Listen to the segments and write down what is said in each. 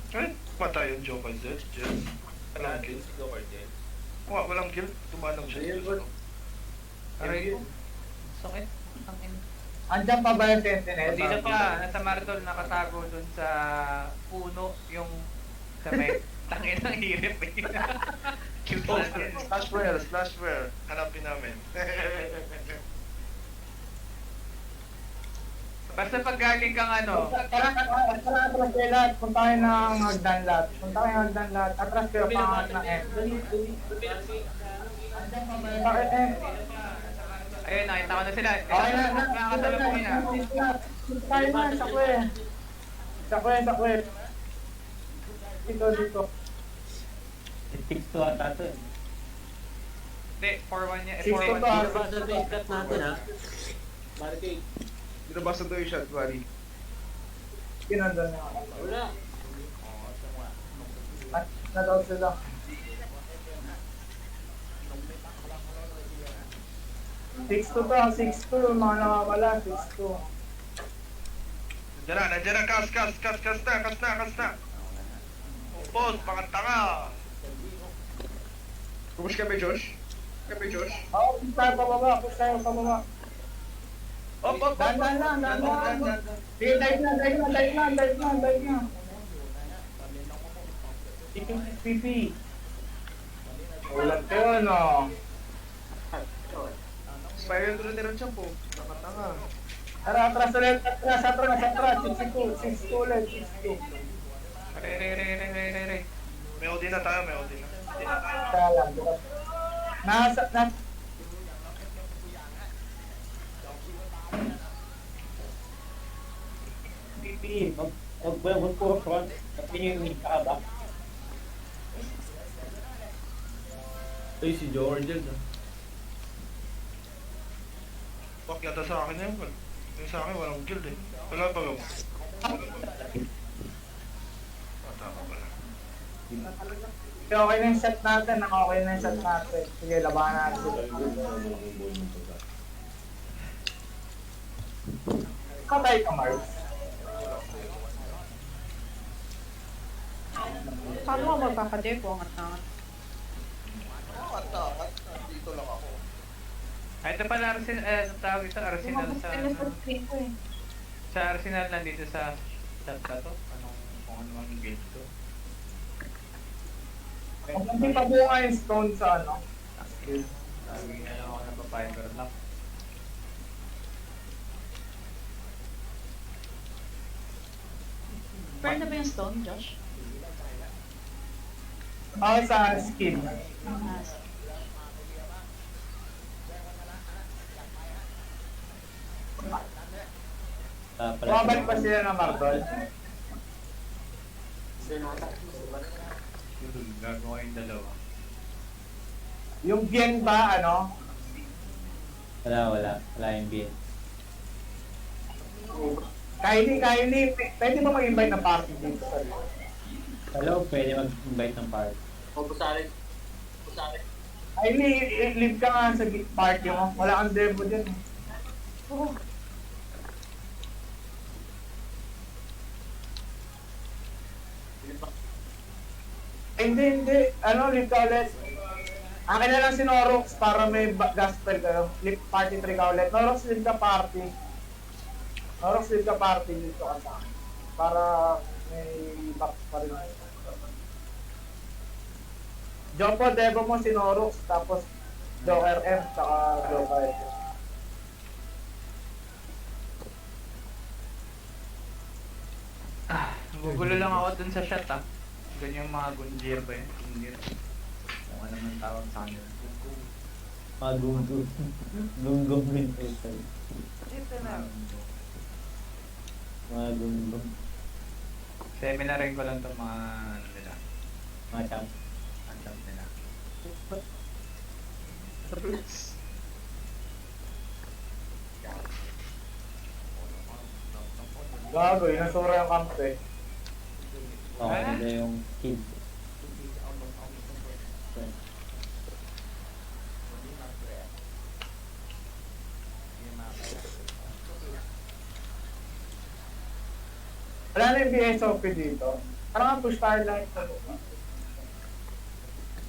Eh, patay yung Joker Jet. Jet. Walang kill. Walang kill. Tumanong siya. Ayun, bot. Aray ko. Sakit. Tangin. Andyan pa ba yung sentinel? Hindi na pa. Nasa Maritol nakatago dun sa puno yung sa may tangin ng hirip eh. Cute Oh, natin. splash flare. Hanapin namin. Basta pag galing kang ano, Tara, atras kayo lahat. Punta kayo ng hagdan lahat. Atras kayo pangat ng F. Andyan pa ba yung bakit F? ayun, nakita ko na sila. Okay na. Nakakasalo po niya. Tayo na, sa kwe. Dito. Six to ata to eh. Hindi, 4-1 niya. 6 to 4-1. to. Basta base cut natin ha. Barricade. Binabasan daw yung shot, buddy. Kinandun na. Wala. Nadaw sila. 6 to, mga nakawala, 6-2. Nandiyan na, kas na. Boss, pakantanga. Push kami, Josh. Oo, push tayo pababa. Op. Dandan lang. Sige, dive na. PP. Ulat kayo, no? Spiral doon na rin siya po. Pakantanga. Tara, atras ulit. 6-2 ulit. Re. May OD na tayo. Kaya lang. Nasa. PP, wag puro front. At yun yung mid ka ba? Ay, si Jordan ha. Wag yata sa akin yan. Yung sa akin, walang guild eh. Wala pa gawin. Tama pala. Okay na yung shot natin. Sige, labanan natin. Patay ka, Mars. Paano mo magpapadeko ang angat? Dito lang ako. Ay, ito pala tawag ito, Arsenal sa Ano sa screen ko eh. sa Arsenal nandito sa chat ka to. Kung ano ang game to. Kung hindi pa buo nga yung stone sa ano. Sabi nga lang ako na pa-fiber lock. Burn na ba yung stone, Josh? Sa skin. Ah, Bumabalik pa sila ng Mardol. Yun, gagawa yung dalawa. Yung Bien ba, ano? Wala yung bin. Kylie, pwede ba mag-invite ng party dito sa Hello, pwede mag-invite ng part. O, pusalit. Kylie, live ka nga sa party mo. Wala kang demo dyan. oh, Hindi. Ano, live ka ulit. Akin na lang si Norox para may gospel kayo. Live party 3 ka ulit. Norox, live ka party. Dito ka sa akin. Para may box pa rin. Jopo, Devo mo si Norox. Tapos Joker M. Saka Joker M. Nagugulo lang ako dun sa shot ah. Ganyan yung mga gunjir ba yun? Gunjir. Kung ano man tawag sa kanila. Gunggong bin ito. Ito na. Mga gunggong. Seminarin ko lang itong mga ano nila. Mga champ. Ang champ nila. Gago, inasura yung camp eh. Oo, nila yung kid. Wala na yung BSOP dito. Parang nga push tayo lang ito.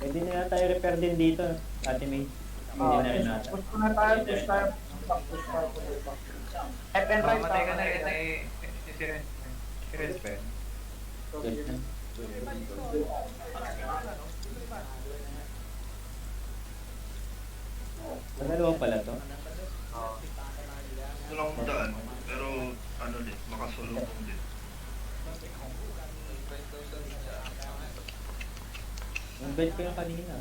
Pwede na tayo repair din dito, Ate May. Hindi na rin nata. Push na tayo, push tayo. Push tayo. Left and right. Mamatay ka na rin si Respect. Good na. Dalawa pala to. Ito lang ang daan. Pero ano din, makasulong din. Nag-bed ko yung kanina.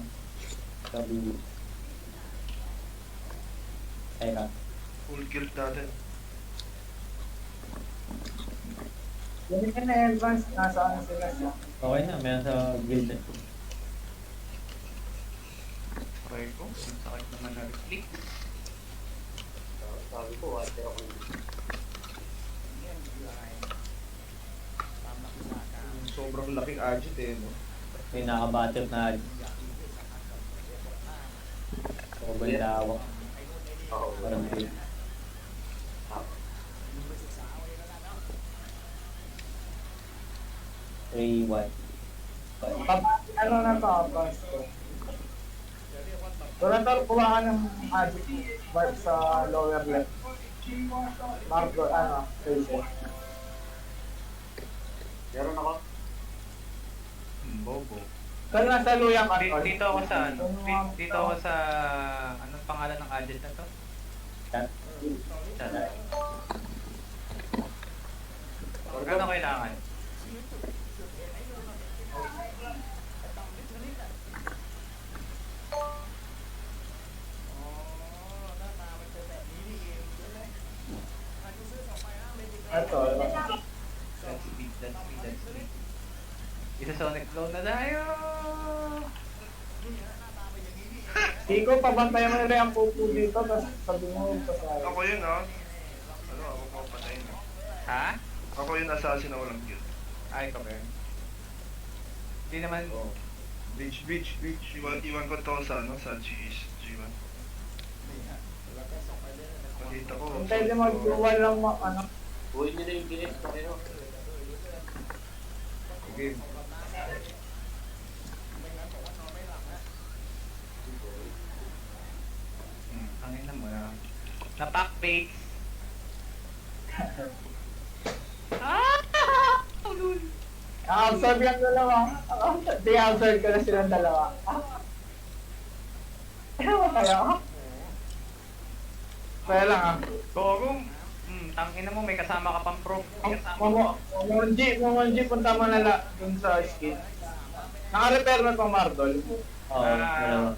Sabi ko. Teka. Full guild natin. Yung na advance, nasa ano sila siya. Okay na, meron sa guild. Try ko. Ang sakit naman na click. Sabi ko, water ako. Sobrang laking agit eh, no? May nakabattle na sobrang lawak. Oo. Parang guild. Three, one. Ano na to, advance ko. Donator, kuha ka ng magic vibe sa lower left. Marco, ano, station. Meron ako. Bobo. Kaya nasa luyang ka, Dito ako sa ano? Dito ako sa anong pangalan ng agent na to? Chat. Chat. Ano kailangan? Ito, That's speed. Isa Sonic Flow na tayo! Iko, pabantayan mo nila yung pupo dito, tapos sabi mo, pasaya. Ako yun ah. Ano, ako papatayin ah. Ha? Ako yung assassin na walang guild. Ay, ka ba yun? Hindi naman... Oh. Beach. Iwan ko to sa ano, sa G1. Pakita ko. Kung pwede mag-dual lang mo, ano, Buhay nyo na yung ginis ko kayo. Okay. Ang ina mo na. Napak bait. absorb yung dalawa. Di absorb ko na silang dalawa. Ano ba kayo? Kaya lang ah. Gogong. Tangina mo, may kasama ka pang pro. May kasama mo. Momonji, punta mo na lang dun sa skin. Naka-repair na itong Mardol. Oo, dalawa.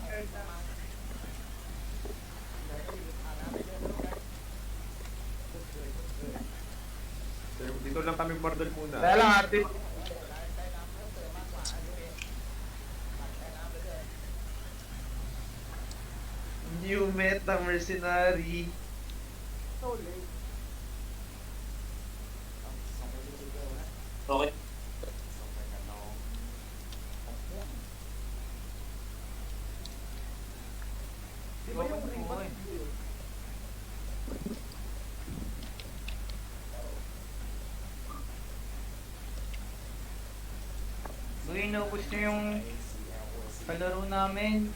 Dito lang kami bardal muna. Kaya lang ate. New meta mercenary. Okay. Di ba yung buhay? Uy, inubos nyo yung kalaro namin.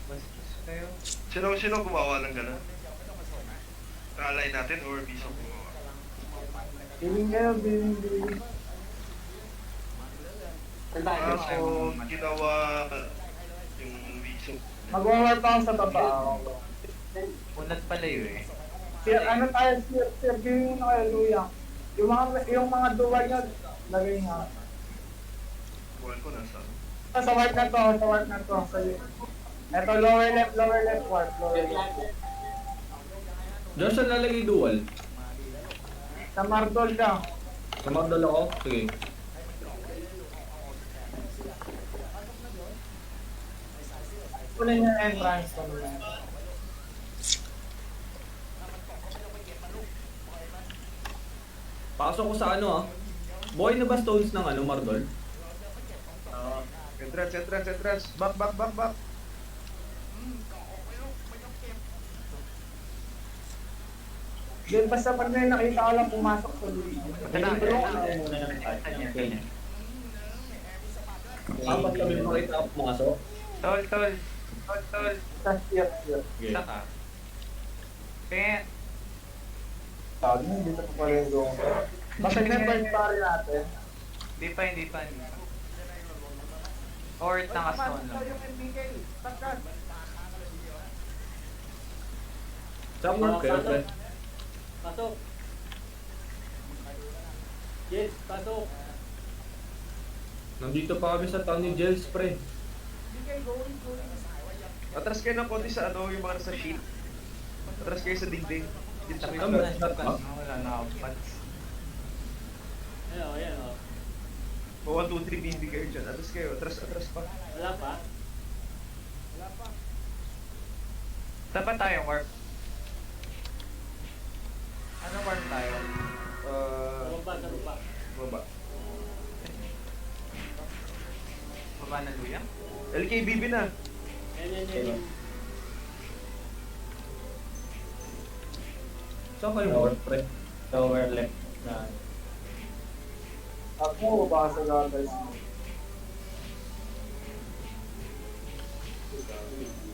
Bastos kayo. Sino gumawa ng gano'n? Alay natin or Biso gumawa? Biling kayo, biling. Saan tayo? So, ginawa yung Biso. Mag-warp ako sa totoo. Unat pala yun eh. Ano tayo, sir, yung nakaluya. Yung mga dual nyo, lagay nga. Buwan ko nasa. Sa warp na to, sa ito, lower left, warp, lower left. Josh, saan lalagay dual? Sa Mardol ka. Kamagdal ako? Sige. Kunin yung entrance ko. Pasok ko sa ano ah. Buhay na ba stones ng ano, Mardol? Entrance. Back. Then basta pag may nakita ko lang pumasok sa loob. Pero ano muna ng card ng Kenya. Apat kami makita ako pumasok. Tol. Sa tier. Isa ka. Kaya, Tawag na, dito pa pala yung gawin. Basta na first party natin. hindi pa. Or nakastone lang. Sa mark kayo, pre. Pasok. Yes, pasok. Nandito pa kami sa town ni Jels, pre. Atras kayo ng konti sa ano, yung mga nasa sheet. Atras kayo sa dingding. Kami, shot ba? Wala na ako pats. Ayan o. O 1, 2, 3, hindi kayo dyan. Atras kayo, atras pa. Wala pa? Dapat tayo warp. Ano warp tayo? Sa baba. Baba. Baba na luya? LKBB na. Yan. Saan kayo mark, pre? Lower left na. Ako, baka sa guys.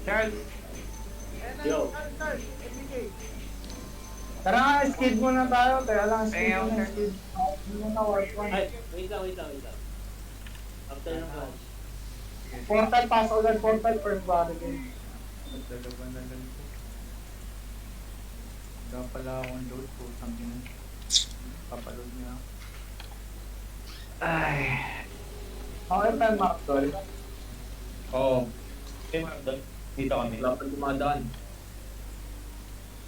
Charles, Yo. Tara nga, skid muna tayo. Kaya lang, skid Ayaw, muna, sir. skid. Hindi muna work one. Ay, wait lang. After ng flash. Portal, pasok ulit. Portal, first barricade. dalawa na lang po. Wala pala akong load po. Something. Papaload niya ako. Ay. Okay, time mark, tol. Oo. Okay, dito kami. Wala pa dumadaan.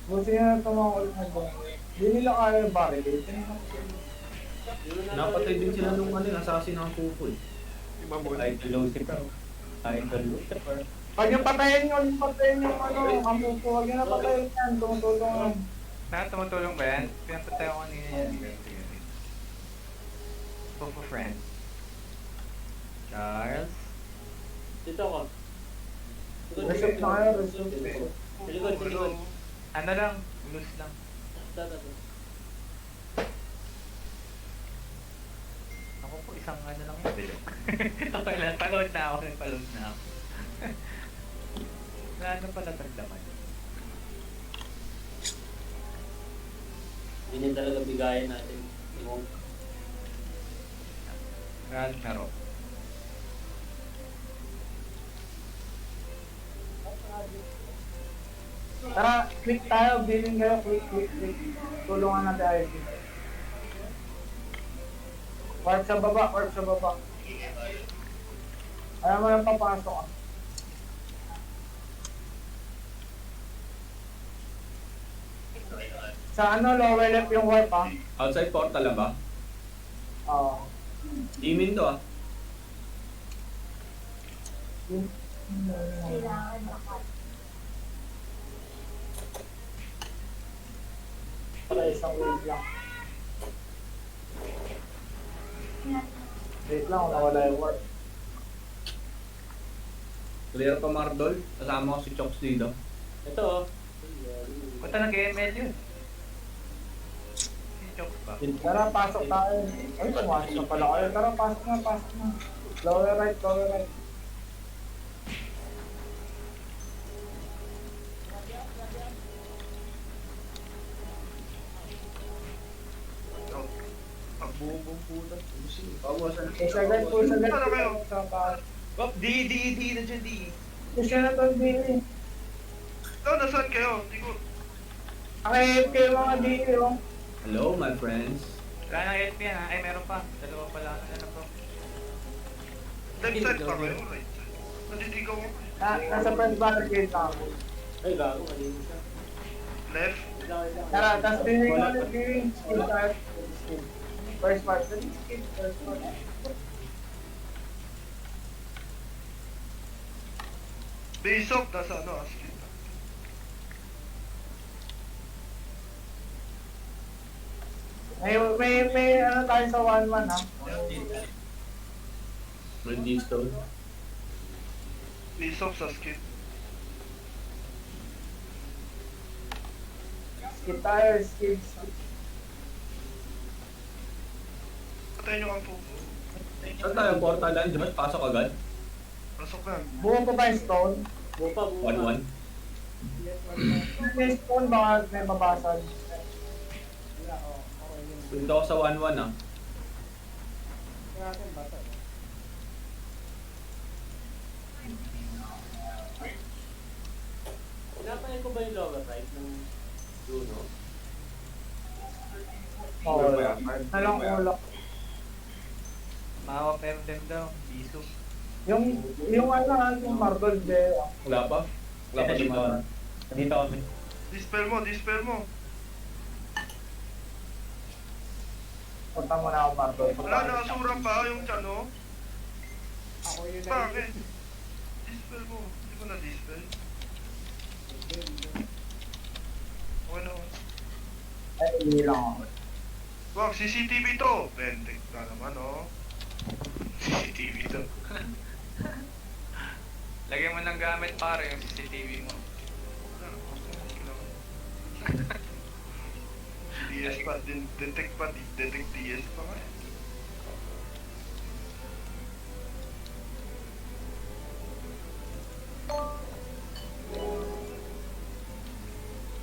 Buti nga na tumawag ulit ng bumili. Hindi nila kaya yung barricade. Napatay din sila nung ano, assassin ng kupol. Yung mamon. Idol Lucifer. Idol Lucifer. Pag yung patayin yung ano, ang pupo, huwag yung napatayin yan. Tumutulong lang. Tumutulong ba yan? Pinapatay ako kanina yan. Popo friend. Charles? Dito ako. Reset na kayo, reset. Likod. Ano lang? Loose lang. Ako po isang ano lang yung bilog. Okay lang, paload na ako. Paload na ako. Wala na pala taglaman. Hindi niya talaga bigayan natin. Yung Ragnarok. Tara, click tayo, billing kayo, click. Tulungan natin tayo. Warp sa baba. Ayaw mo lang papasok ah. Sa ano, lower left yung warp ah. Outside portal na ba? Oo. Imin to ah. Para isang wave lang. Wait lang, nawala yung warp. Clear pa Mardol. Kasama ko si Chops dito. ito oh. Punta nag-ML yun. Si Chokes ba? Tara, pasok tayo. Ay, pumasok na pala kayo. Tara, pasok na. Lower right. Ang buong putas. Push agad. Ano kayo? Sa taas. Oh, D, nandiyan D. Push na to, Billy. Ito, nasaan kayo? Hindi ko... Nakahit kayo mga DA, oh. Hello my friends. Wala nang help yan ha. Ay, meron pa. Dalawa pala na po. Left side pa kayo, right side. Nandito ko. Nasa first barricade na ako. Ay, gago. Malinis siya. Left. Tara, tapos billing ulit, billing. Skill tayo. First part. Skill, first part. Base of, nasa ano, skill. May ano tayo sa 1-1 ha. Ready stone. Base of sa skill. Skip tayo, skip. Patayin nyo ang pupo. Saan tayo? Portalan, Josh? Pasok agad? Pasok na. Buo pa ba yung stone? Buo pa, buo pa. 1-1. May stone, baka may mabasag. Punta ako sa 1-1 ah. Pinapain ko ba yung lower right ng Bruno? Oo. Nalang ulo. Mawa Pemdem daw. Biso. Yung ano, yung marble, de. Wala pa? Wala pa Dito. naman. Nandito kami. Dispel mo, dispel mo. Punta mo na ako, marble. Wala, nakasura pa yung chano. Bakit? Dispel mo. Hindi mo na dispel. Okay na. Ay, hindi lang ako. Wag, CCTV to. Bendik na naman, oh. CCTV to. Lagyan mo ng gamit pare yung CCTV mo. DS pa, detect pa, detect DS pa nga eh.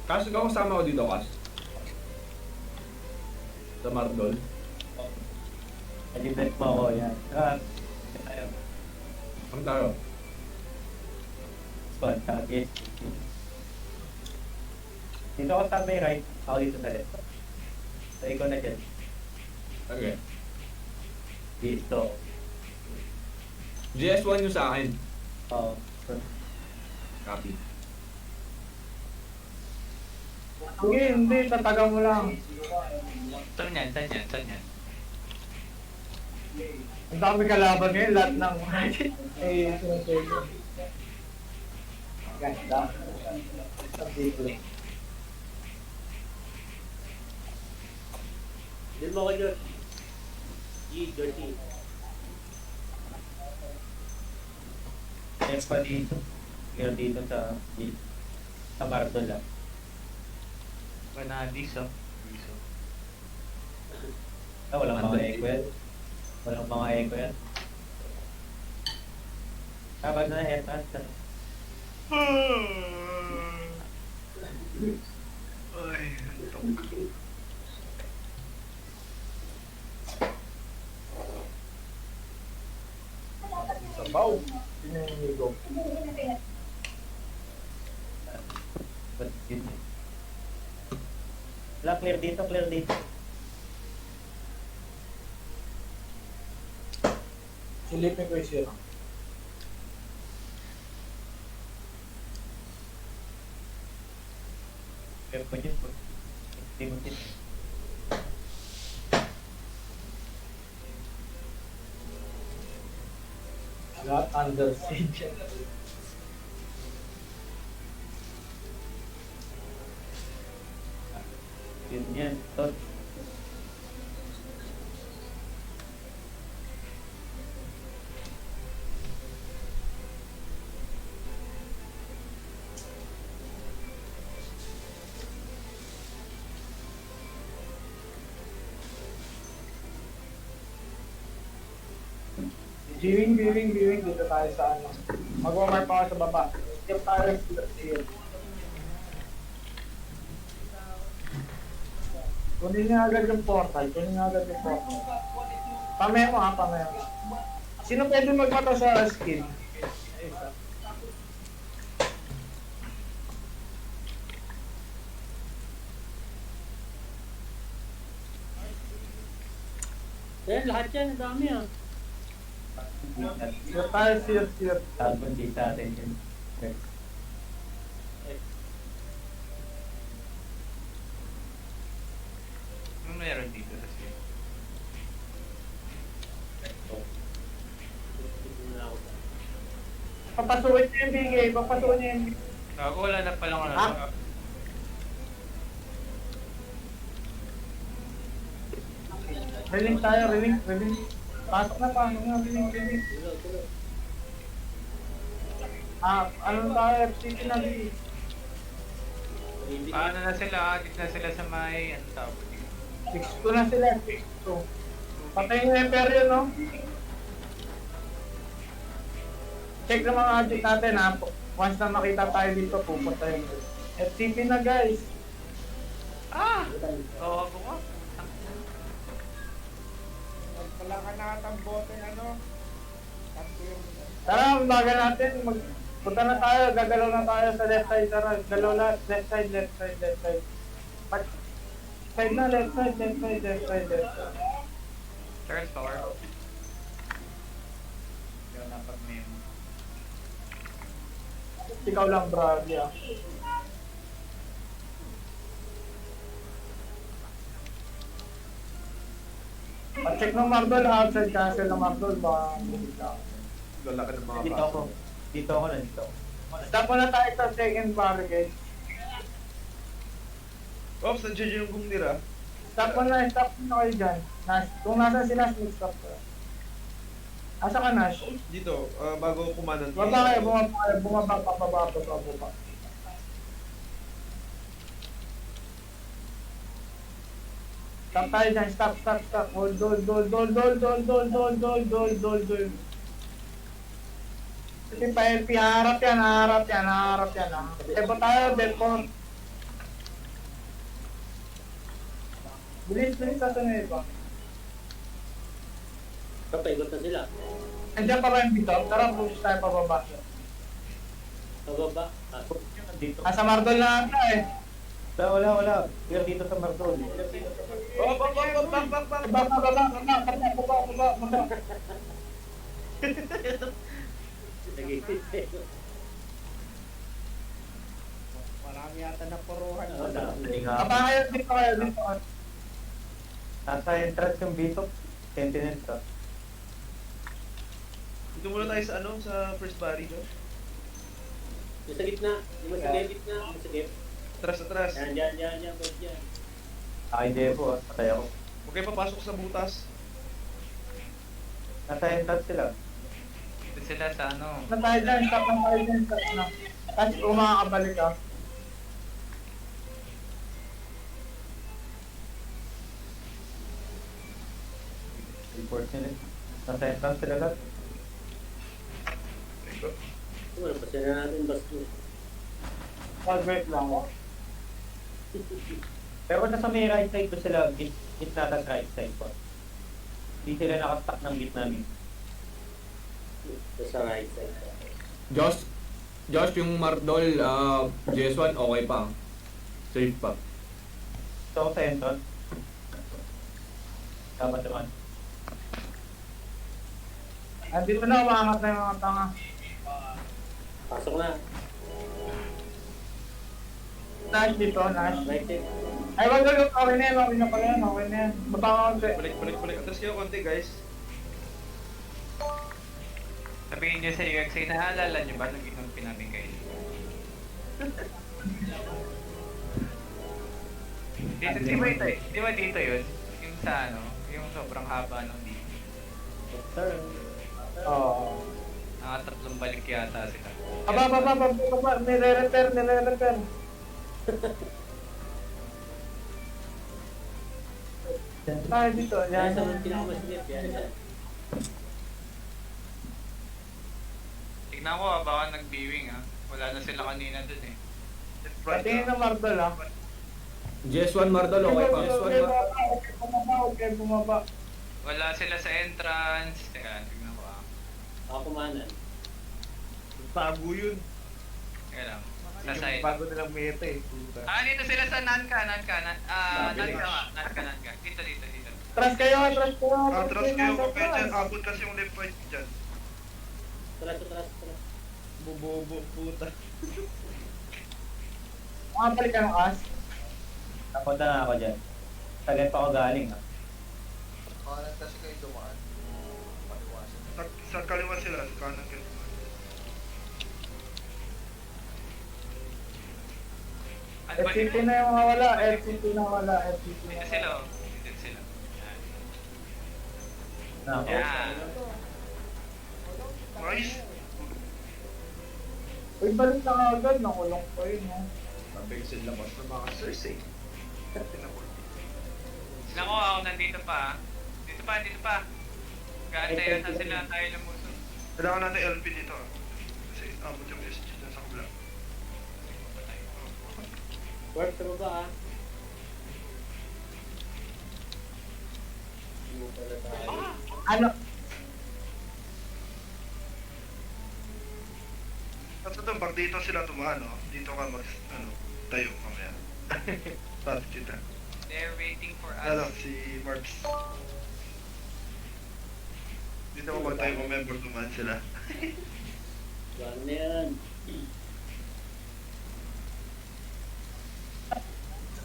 Kas, ikaw kasama ko dito, Kas. Sa Mardol. Nag-invest mo ako, yan. Tayo. Ang tayo. Spot, target. Dito ako sa may right, ako dito sa left. So, ikaw na dyan. Okay. Dito. GS1 yung sa akin. Oo. Copy. Sige, hindi. Tataga mo lang. Saan yan? Saan yan? Saan yan? Ang dami kalaban ngayon, lahat ng... Eh, sinasabi. Ganda. Sa dito. Din mo ako, George. Dirty. Meron pa dito. Meron dito sa Mardol lang. Vanadis oh. Biso. Ah, walang mga echo yan. Walang mga echo yan. Kapag na headband ka. Ay, antok. Sabaw. Pinahinigo. But yun. Wala, clear dito, clear dito. Silipin ko yung zero. Pero pa dyan, hindi mo din. Lahat under siege. Yun yan, tot. Viewing. Dito tayo sa ano. Mag-warm pa ako sa baba. Skip tayo sa field. Kunin niya agad yung portal. Pamaya mo ha, pamaya mo. Sino pwede magmata sa skin? Eh, lahat yan. Ang dami ah. Dito tayo, sir. Talbon di sa atin yun. Okay. Ano meron dito sa siya? Papasukin niya yung bigay. Papasukin niya yung bigay. Ako wala na palang ano. Ah. Riling tayo, riling. Pasok na, paano nga, riling. Ah, ano tayo, FCT na riling. Paano na sila? Dito na sila sa may, ano tawag dito? 6-2 na sila, 6-2. Patay yung Emperor yun, no? Check na mga agent natin, ha? Once na makita tayo dito, pupunta yun. FCP na, guys. Ah! Oo, ako nga. Wala ka nakatang bote, ano? Tatlo yung... Tara, bagal natin. Punta na tayo, gagalaw na tayo sa left side. Tara, galaw na. Left side, left side, left side. Side na, left side, left side, left side, left side. Turn power. Kaya napag-memo. Ikaw lang, Bradley, ah. Check ng Mardol, outside castle ng Mardol, ba? Lalaki ng mga Dito ako. Dito ako na dito. Stop muna tayo sa second barricade. Ops, nandiyan yung gumnira. Stop muna kayo dyan. Nash, kung nasa si Nash, mag-stop ka. Asa ka, Nash? Dito, bago kumanan. Baba kayo, bumaba, pababa. Stop tayo dyan, stop. Hold. Kasi pa LP, harap yan. Ebo tayo, Delcon. Bilis, sa sunod ba? Kapaigot na sila. Andiyan pa ba yung bitaw? Tara, push tayo pababa. Pababa. Dito. Asa Mardol na ata eh. Wala. Pero dito sa Mardol. Oh, bak. Baba. Marami yata na puruhan. Aba kayo, dito kayo. Nasa entrance yung Bitok. Sentinel ka. Dito muna tayo sa sa first barry, no? Yung sa gitna. Yung sa gitna. Yung sa gitna. Atras. Yan. Pwede yan. Ay, Devo. Patay ako. Huwag kayo papasok sa butas. Nasa entrance sila. Dito sila sa ano. Na tayo dyan, stop na tayo dyan. Stop na. Tapos kung makakabalik ka. Report nila. Nasa entrance sila lahat. Wala pa sila natin basta. Pag-break lang ako. Pero nasa may right side ko sila, gitna ng right side ko. Hindi sila nakastack ng gitna namin. Sa right side. Josh, yung Mardol, JS1, okay pa. Safe pa. So ako sa entrance. Dapat naman. Andito na, umaangat na yung mga tanga. Pasok na. Nash dito, Nash. Right side. Ay, wag. Okay na yan pala yan. Baba ka konti. Balik. Atras kayo konti, guys. Sabihin nyo sa UXA, naalala nyo ba nung inumpi namin kayo? Di ba dito yun? Yung sa ano, yung sobrang haba ng dito. Sir. Oo. Tatlong balik yata sila. Baba. Nire-repair. Tayo dito, Yan yan. sa pinakamasilip. Yan. Tignan ko baka nag-viewing Wala na sila kanina dun eh. Patingin ng Mardol, ha. JS1 Mardol, okay pa. Okay, bumaba. Wala sila sa entrance. Teka, tignan ko Ako kumanan. Bago yun. Teka lang. Sa side. Bago nilang meta eh. Puta. Dito sila sa Nanka. Nanka. Dito. Trust kayo. Atras kayo, huwag kayo dyan. Abot kasi yung left right dyan. Tara. Bobo, puta. Makabalik ka ng as. Napunta na ako dyan. Tagal pa ako galing ha. Sa kaliwa sila, sa kanan kayo. FCT na yung mga wala. FCT na wala. Dito sila. Na ako. Yan. Nice. Uy, balik na agad. Nakulong pa yun, ha. Mabilis yung labas ng mga Cersei. Sila ko, ako nandito pa. Dito pa. Gaantayan na sila tayo lumusot. Kailangan natin LP dito. Kasi abot yung SG dyan sa kabila. Work through ba ah? Hindi mo pala tayo. Ano? At ito, pag dito sila tumano, dito ka tayo mamaya. Strategy na. They're waiting for Ano, us. si Marbs. Dito mo ba tayo member tumaan sila? Gano'n na yan.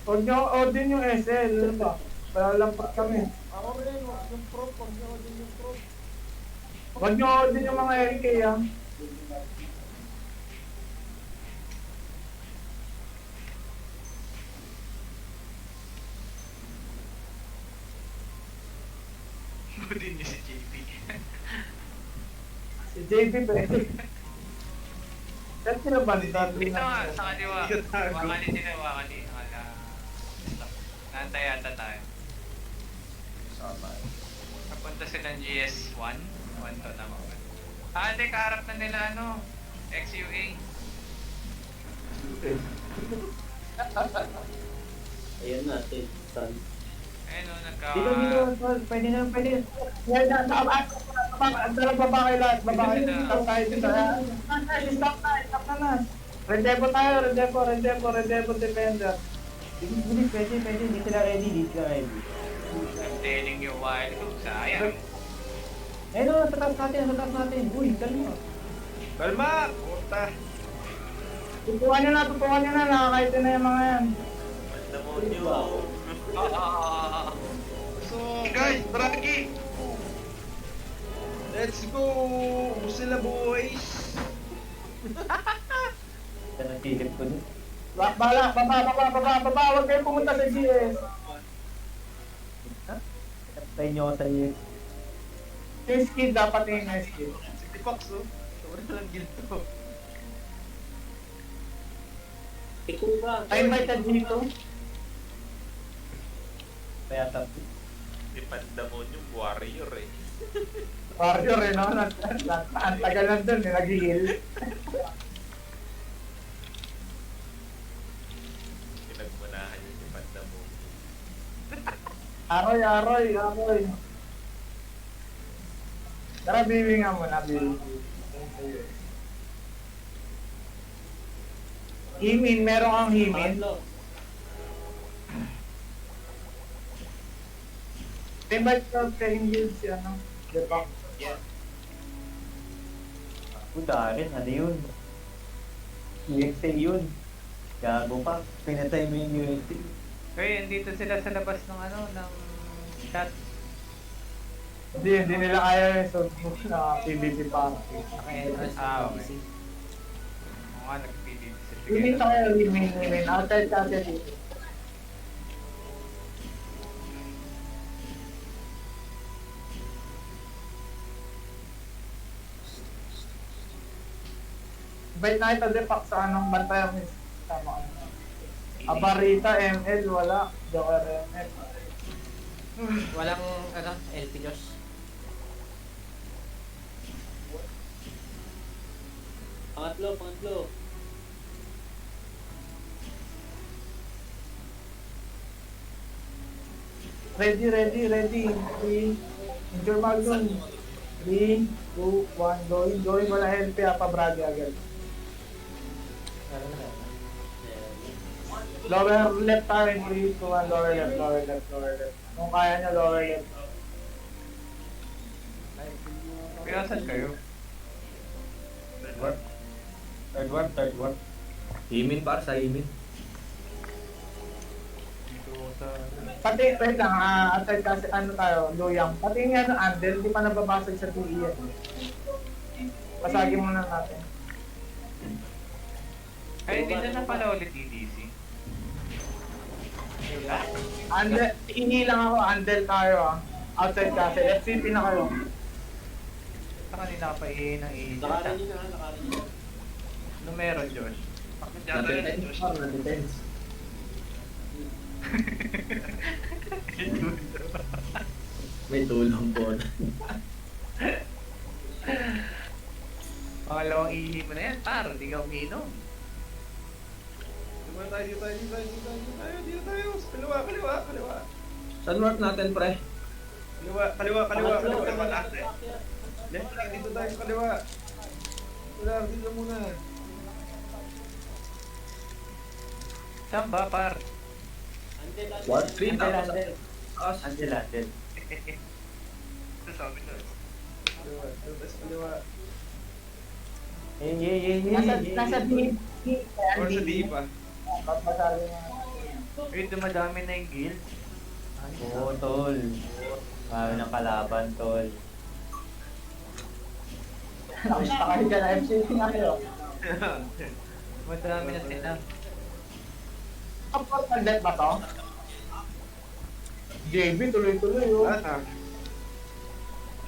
Huwag nyo din yung SL, ano ba? Palalampas kami. Ako rin, yung prop, pag nyo din yung prop. Huwag nyo din yung mga LK, ah. Budin niyo si JP. Si JP, pwede. Kasi sila banda. Dito nga, sa kaliwa. Wakali sila, wakali. Nantay yata tayo. Sama. Napunta silang GS1. 1 to naman. Hindi, kaharap na nila XUA. Ayan natin. Sun. Ayun nagka... Dito, Tol. Pwede na. Yan, ang sarap babae lahat. Babae, stop tayo dito. Stop na. Rendepo tayo, Rendepo, Defender. Bilis, pwede. Hindi sila ready. I'm telling you, wild hook. Sayang. Ayun o, sa taas natin. Uy, kalma. Kalma! Puta! Tutukan nyo na, nakakait na yung mga yan. So, guys, Draghi! Let's go! Sila boys! Ito na silip ko dun. Baba, huwag kayo pumunta sa GS. Tayo nyo ako sa iyo. Yung skid, dapat yung skid. 60 bucks oh. Sobrang lang ginto. Ikaw ba? I invited dito. Kaya tap. Ipandamon yung warrior eh. Warrior no? Ang tagal lang dun, nag-heal. Pinagmanahan yung ipandamon. Aroy. Tara, bibi nga muna, bibi. Himin, meron kang himin. Pangatlo. Invite ka kay Ingrid si Diba? Puta rin, ano yun? EXA yun. Gago pa. Pinatay mo yung USD. Hey, andito sila sa labas ng chat. Hindi nila kaya yung sort na PvP pa. Okay. Oo nga, nag-PDB sila. Himin tayo, himin. Outside kasi dito. Invite na ito, Depak, sa anong bantayan mo. Tama ka na. Abarita, ML, wala. Joker, ML. Walang, LP Josh. Pangatlo. Ready. Enjoy Magnum. 3, 2, 1, going. Wala LP, pa-bragi agad. Lower left tayo, 3, 2, 1, lower left. Kung kaya nyo, lower left. Pinasan kayo? Third warp. Himin para sa himin. Dito sa... Pati, wait lang, aside kasi tayo, Luyang. Pati yung Andel, di pa nababasag sa TE yan. Pasagin muna natin. Ay, hindi na pala ulit EDC. Andel, ini lang ako, Andel tayo Outside kasi, FCP na kayo. Sa kanina pa ng EDC. Nakarin nyo na. Ano meron, Josh? Bakit yata yun, Na-defense Josh? pa, na-defense. May tulong po. Pangalawang ihi mo na yan, par. Hindi ka uminom. Dito tayo. Kaliwa. Saan mark natin, pre? Kaliwa. Kaliwa natin. Left lang, dito tayo kaliwa. Dito muna. Saan ba, par? Andel, andel. What? 3 Andel, tapos andel. taas. Andel, andel. Ito sabi ko. Kaliwa. Yay. Nasa B. Or sa D pa. Papasali nga. Uy, dumadami na yung guild. Oo, tol. Marami ng kalaban, tol. Nakita kayo dyan, FCT nga kayo. Madami na sila. Kapag nag-death ba to? JB, tuloy-tuloy yun.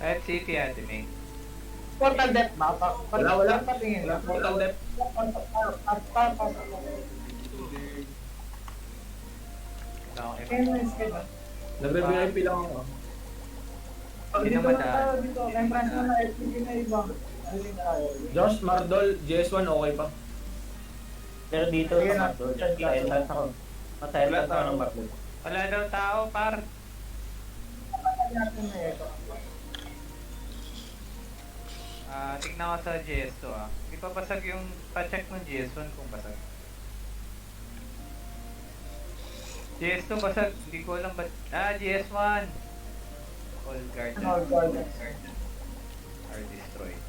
Kahit city, Ate May. Portal death ba? Wala. Patingin lang. Portal depth. Nagbe-VIP lang ako. Hindi Dito naman na tayo dito. Entrance na na FCT na iba. Aling tayo. Josh, Mardol, JS1 okay pa. Pero dito, Sige na. sa entrance ako. Sa entrance ako ng Marlon. Wala daw tao, par. Natin na ito. Tignan ko sa GS2 ah. Hindi pa basag yung pa-check ng GS1 kung basag. GS2 basag, hindi ko alam ba't... GS1! All guard All guard. are destroyed.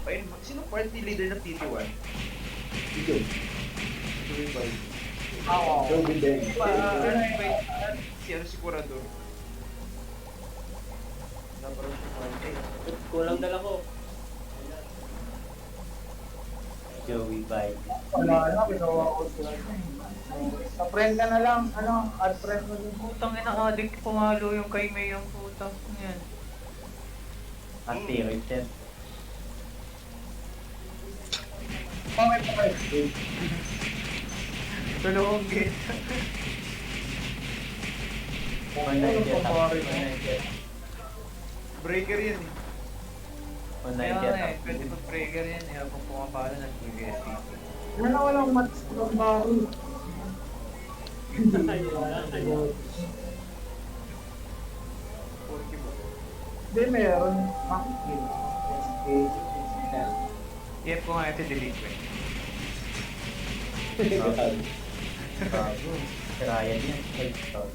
Ayun, sino party leader ng TT1? Dito. Oo. Si ano si Curador? Kulang dala ko. Joey bye. Wala na, ginawa ko sila. Sa friend ka na lang, add friend mo din. Putang ina, addict pumalo yung kay May yung putang yan. Anti-rated. Pangit pa kayo. Tulong gate. Breaker yan eh. Kaya nga eh, pwede mag-breaker yan eh. Habang pumapalo nag-BSC. Yan na walang match ng baro. Hindi, meron. Yep ko nga ito delete ko eh. Bago. Si Ryan yan. Headshot.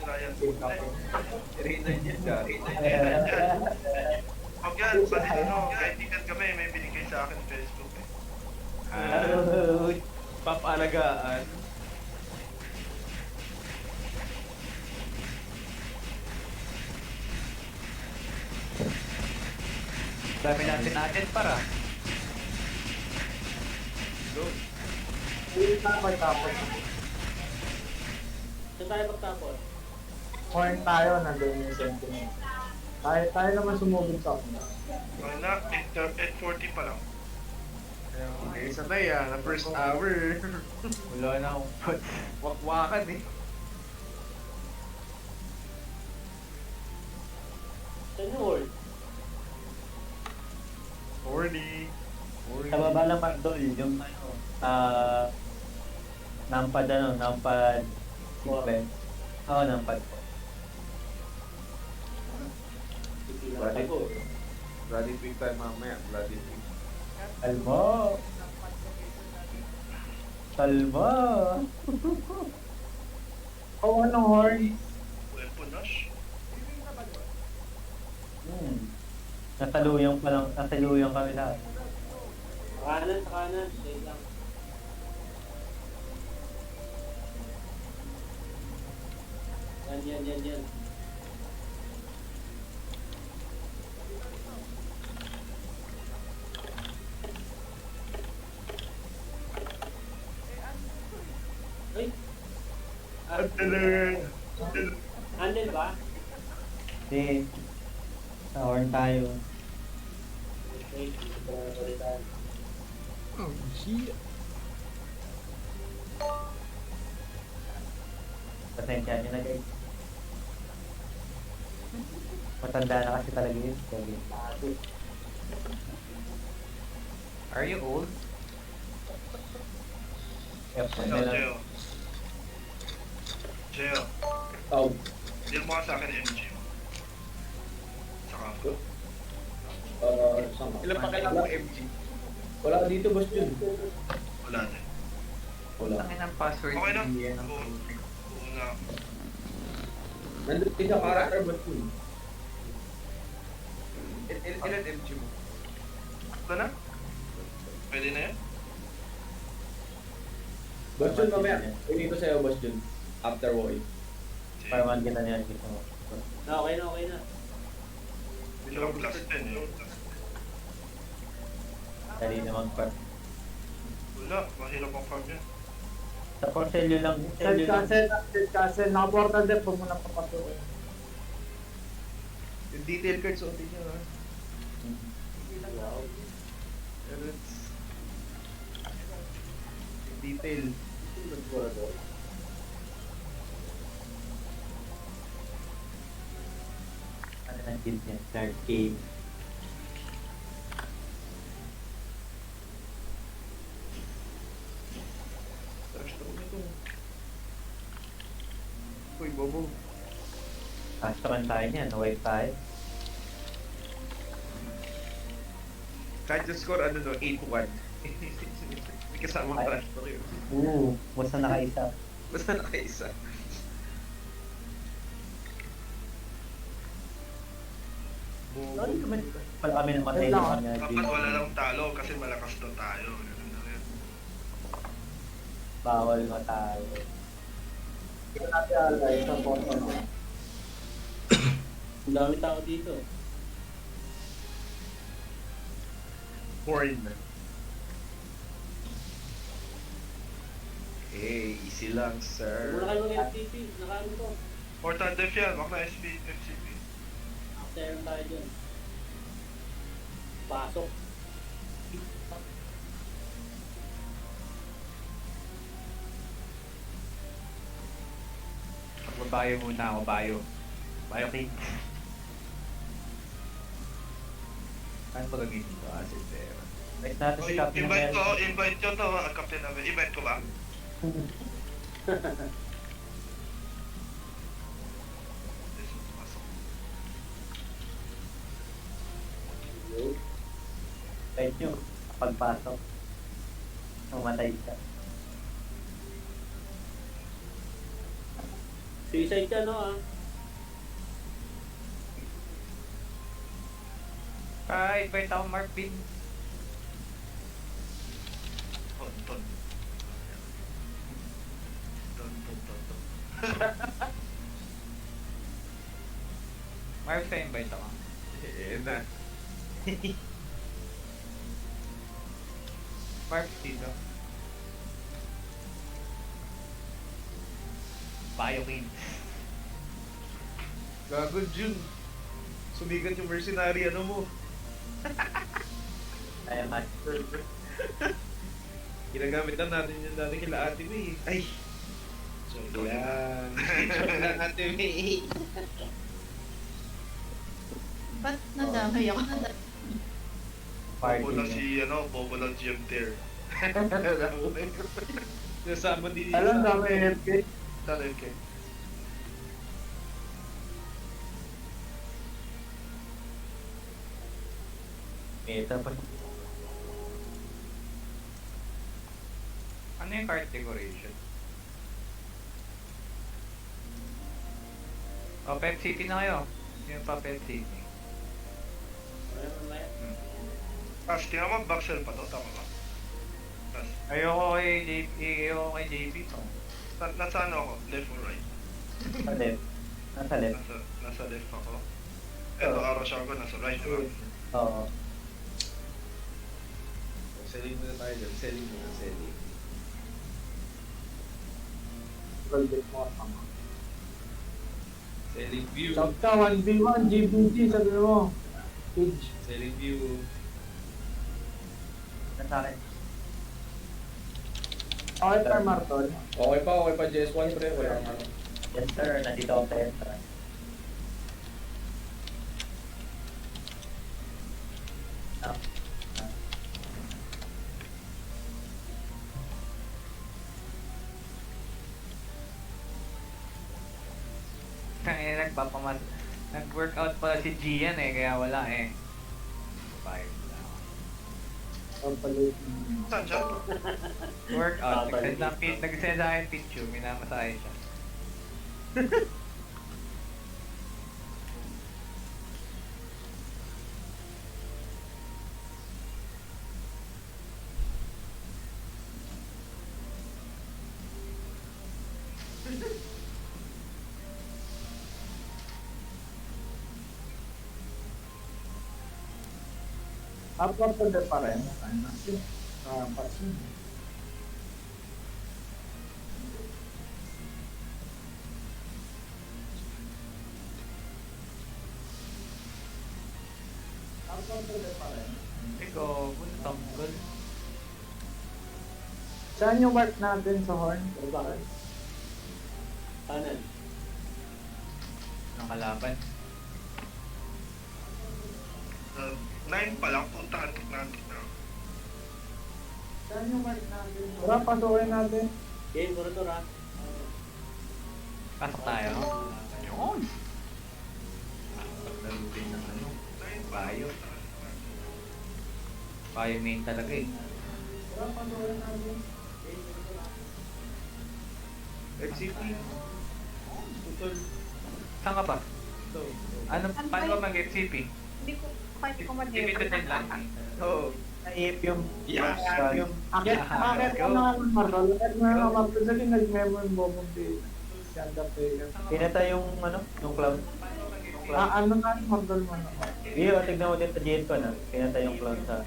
Ryan. Reyna niya siya. Huwag yan, pati kaibigan kami, may binigay sa akin Facebook eh. Papalagaan. Dami natin para. Saan tayo magtapos? Point tayo, nandun yung sentiment. Tayo naman sumugod sa akin. Okay na, 8:40 pa lang. Okay, sanay na first hour. Wala na akong pot. Wakwakan eh. Saan yung hall? Horny. Sa baba ng Mardol, yung nampad sequence. Oo, nampad po. Bloody ko. Bloody pig tayo mamaya. Bloody pig. Salmo! Salmo! Oo, anong horn? Weapon Nash. Nasaluyong kami lahat. Sa kanan. Stay lang. Yan. Ay! Handle ba? Di, Horn tayo. Okay, dito ko na palitan. Oh, shit. Pasensya nyo na guys. Matanda na kasi talaga yun. Sorry. Are you old? Yep, Yo, ano lang. Jeo. Jeo, Oh, deal mo ka sa akin MG mo. Saka ako. saan ka? Ilan pa kailangan mo MG? Wala ka dito, boss Jun. Wala din. Wala. Ang ng password. Okay na. hindi yan ang Oo. closing. Oo na. Nandun din sa character, boss Jun. Ilan MG mo? Ito na? Pwede na yan? Boss Jun, mamaya. Pwede ko sa'yo, boss Jun. After Woy. Sige. Para man kita nila dito mo. Okay na, okay na. Yung plus 10 eh. Dali na mag-part. Wala, mahirap ang farm yan. Sa Porcelio lang. Set cancel, set cancel. Naka-portal deck, huwag mo na papasukin. Yung detail cards o niya ha. Wow. Pero it's... Yung detail. Ano ng guild niya? Start game. Trash talk nito. Uy, bobo. Basta man tayo niyan. Wipe tayo. Kahit yung score, ano no, 8-1. May kasama Ay. trash talk yun. Basta nakaisa. Basta nakaisa. Sorry naman. Wala kami namatay Wait lang, sa kanya. Dapat wala lang talo kasi malakas daw tayo. Ganun lang yan. Bawal matalo. Hindi ko natin alay sa portal deck. Ang dami tao dito. Porn. Hey, easy lang, sir. Muna kayo mag-FTP. Nakaano to. Portal def yan, wag na FCP. After tayo dyan. Pasok. Magbabayo muna ako, bayo. Bayo king. Ano ba gagawin dito? Asset there. Next natin si Oy, Captain invite ko, America. invite ko to, Captain America. Invite ko ba? Pasok. Kahit nyo, pagpasok. Mamatay ka. Suicide ka, no, ah. Invite ako Marvin. Ton. Ton. Marv, ka invite ako. Eh, na. Marv, dito. Bayo king. Gago, Jun. Sumigat yung mercenary, ano mo? Kaya master. Ginagamit lang natin yung dati kila Ate May. Ay! Joke lang. Joke lang, Ate May. Ba't nadamay ako? Party Bobo lang niya. si, bobo lang GM Tier. Nasama din Alam, dami AFK. Saan MK? Meta pa. Ano yung card decoration? O, Pet City na kayo. Yung pa Pet City. Mamaya, mamaya. Tapos, tingnan mo, backsell pa to, tama ba? Tapos, Ayoko kay JB to. nasa ano ako? Left or right? Sa left. Nasa left. Nasa left ako. Eto, araw siya ako, nasa right, diba? Oo. Selling muna tayo dyan. Selling muna, selling. Portal deck mo, tama. Selling view. Sub ka, 1v1, GBG, sabi mo. Pidge. Sa review. Ano sa akin? Okay, per Martol. Okay pa, JS1 pre, wala kang ano. Yes sir, nandito ako sa Estra. Ah. Ah. Nag-workout pala si Gian eh, kaya wala eh. Five lang. Papalit. Saan siya? Workout. Nag-send sa akin picture, minamasahe siya. Upload pa rin. Pasin. Upload pa rin. Ikaw, buntong goal. Saan yung work natin sa horn? Kanan. Ng kalaban. 9 pa lang, puntahan natin na. Saan yung work natin? Tara, pasukin natin. Game, monitor ha. Pasok tayo. Yun! Paglaro din ng ano. 9 Bayo. Bayo main talaga eh. Tara, pasukin natin. FCP. Tutol. Saan ka ba? Ito. Ano, paano ba mag-FCP? Hindi ko, kahit ko FCP to 10 lang. Oo. Naip yung Yeah. yung Akit Let's ko go. na naman Martol. Akit na naman Martol. Sige, nag-memory mo kung di. Ganda player. pinata yung ano, yung cloud. Ano nga yung Martol mo na? Iyo, tignan mo din sa GS ko na. Pinata yung cloud sa.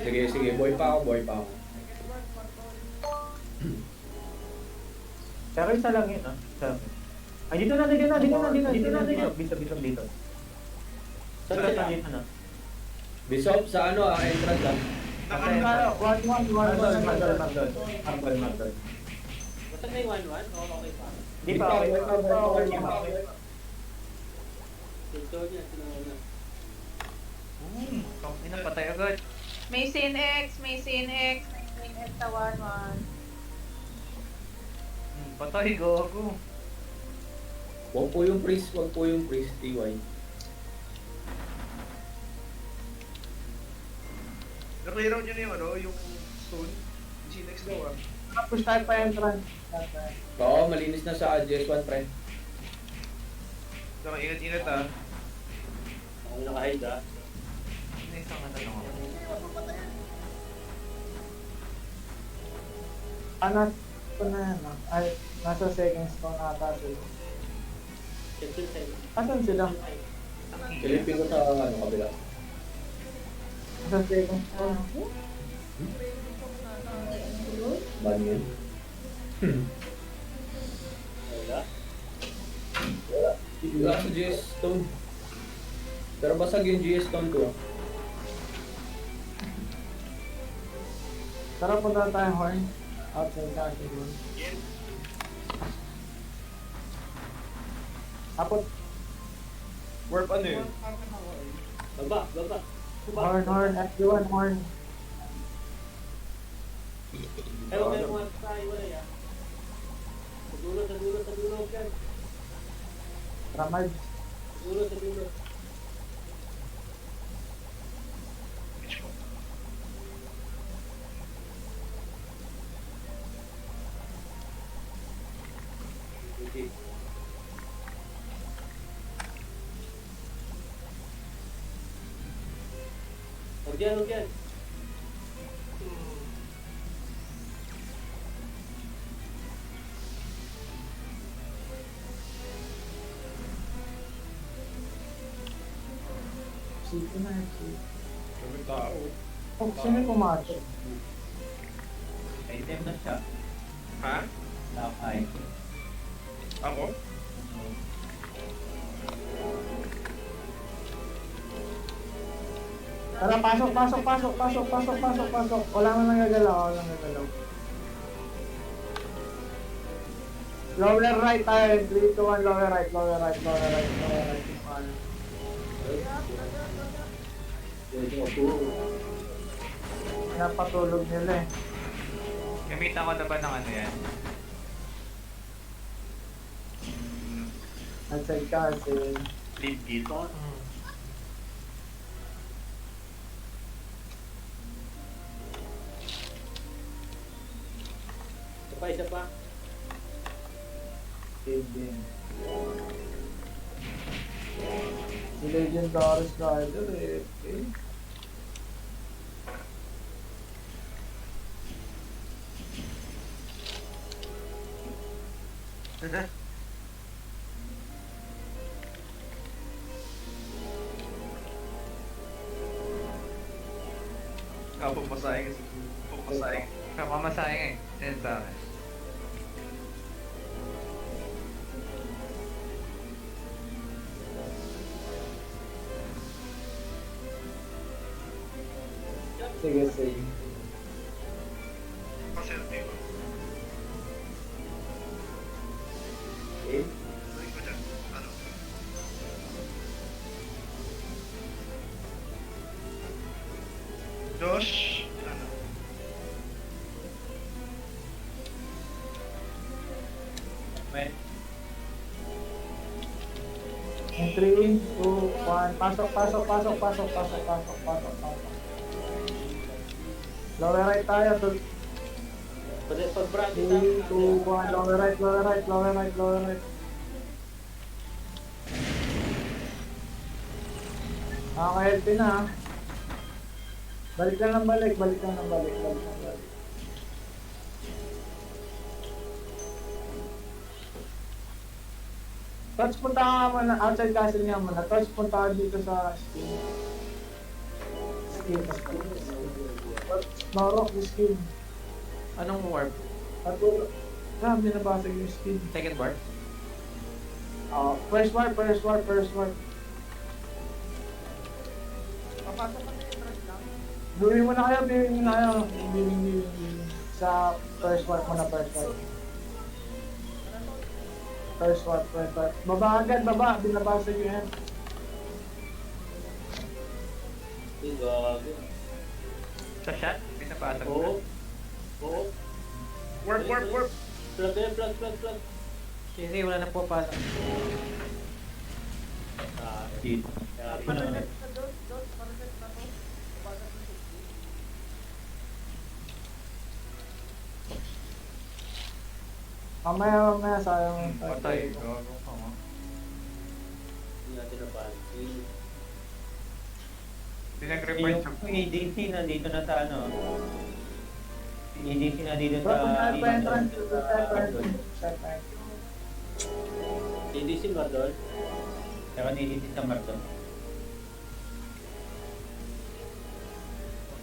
Sige, boy pa ako. Pero isa lang yun, ah. Isa. Ay, dito na. Dito. Saan Dito sila? dito na. Bishop sa ano, entrance lang. Ano? 1-1. Martol. Basta may 1-1, okay pa. Di pa, Ito niya, tinanong na. Ina, patay agad. May CNX sa 1-1. Patay, gogo. Wag po yung priest, TY. Nakahiraw niyo na yung ano, yung stone. Yung Sinex daw ah. Push tayo pa entrance. Oo, malinis na sa JS1 pre. Nakaingat-ingat ah. Ako naka-hide ha. May isang natanong ako. Anak ko na yan. Ay, nasa second stone ata sila. Cancel sa'yo. Asan sila? Silipin ko sa ano, kabila. Nasa second stone. Ban yun. Wala. Wala sa GS Stone. Pero basag yung GS Stone ko. Tara, punta tayo horn. Outside tayo siguro. Tapos, Warp ano yun? Baba. horn, everyone horn. Ewan kayo mga tayo, wala ya. Sa dulo dyan. Ramad. Sa dulo. Okay. Huwag dyan. Sito na yun. Sabi tao. Oh, sino yung pumasok? Item na siya. Ha? Tapay. Ako? Tara, pasok, pasok, pasok, pasok, pasok, pasok, pasok. Wala nang nagagalaw, wala nang nagagalaw. Lower right tayo, 3, 2, 1, lower right, lower right, lower right, lower right. Napatulog nila eh. Gamitan ko na ba ng ano yan? Outside kasi. Lead kit. Isa pa. Din. Si Legendary Strider eh. Okay. Pumasayang kasi. Pumasayang. Kamamasayang eh. Yan sa akin. Sige, sige. Paselfie ko. Okay. Sabi ko dyan. Ano? Josh. Ano? May In 3, 2, 1. Pasok, pasok, pasok, pasok, pasok, pasok, pasok, pasok. Lower right tayo. Pag brand 3, 2, 1. Lower right, lower right, lower right, lower right. Nakaka-help na ah. Balik lang ng balik, balik lang ng balik, balik lang ng balik. Touch, punta ka muna, outside castle nga muna. Touch, punta ka dito sa skin. Skin. Marok, skin. Anong warp? At grabe nabasag yung skin. Second warp? First warp, first warp, first warp. Papasok ka na yung rush lang. Biwin mo na kayo, biwin mo na kayo. Biwin. Sa first warp mo na, first warp. First warp, first warp. Baba agad, baba. Binabasag yung hand. Gago. Sa shot? Pinapasag ko. Oo. Oo. Warp, warp, warp. Plug yan, plug, plug, plug. Sige, wala na po pala. hit. Paraset na doon, paraset na to. Papasok na 60. Mamaya, sayang. Patay. Gago ka mo. Hindi natin napansin. Pinag-report Yung ADC nandito na sa ano. ADC nandito Bro, sa... kung saan pa entrance, Hindi si Mardol. Saka ADC sa Marton.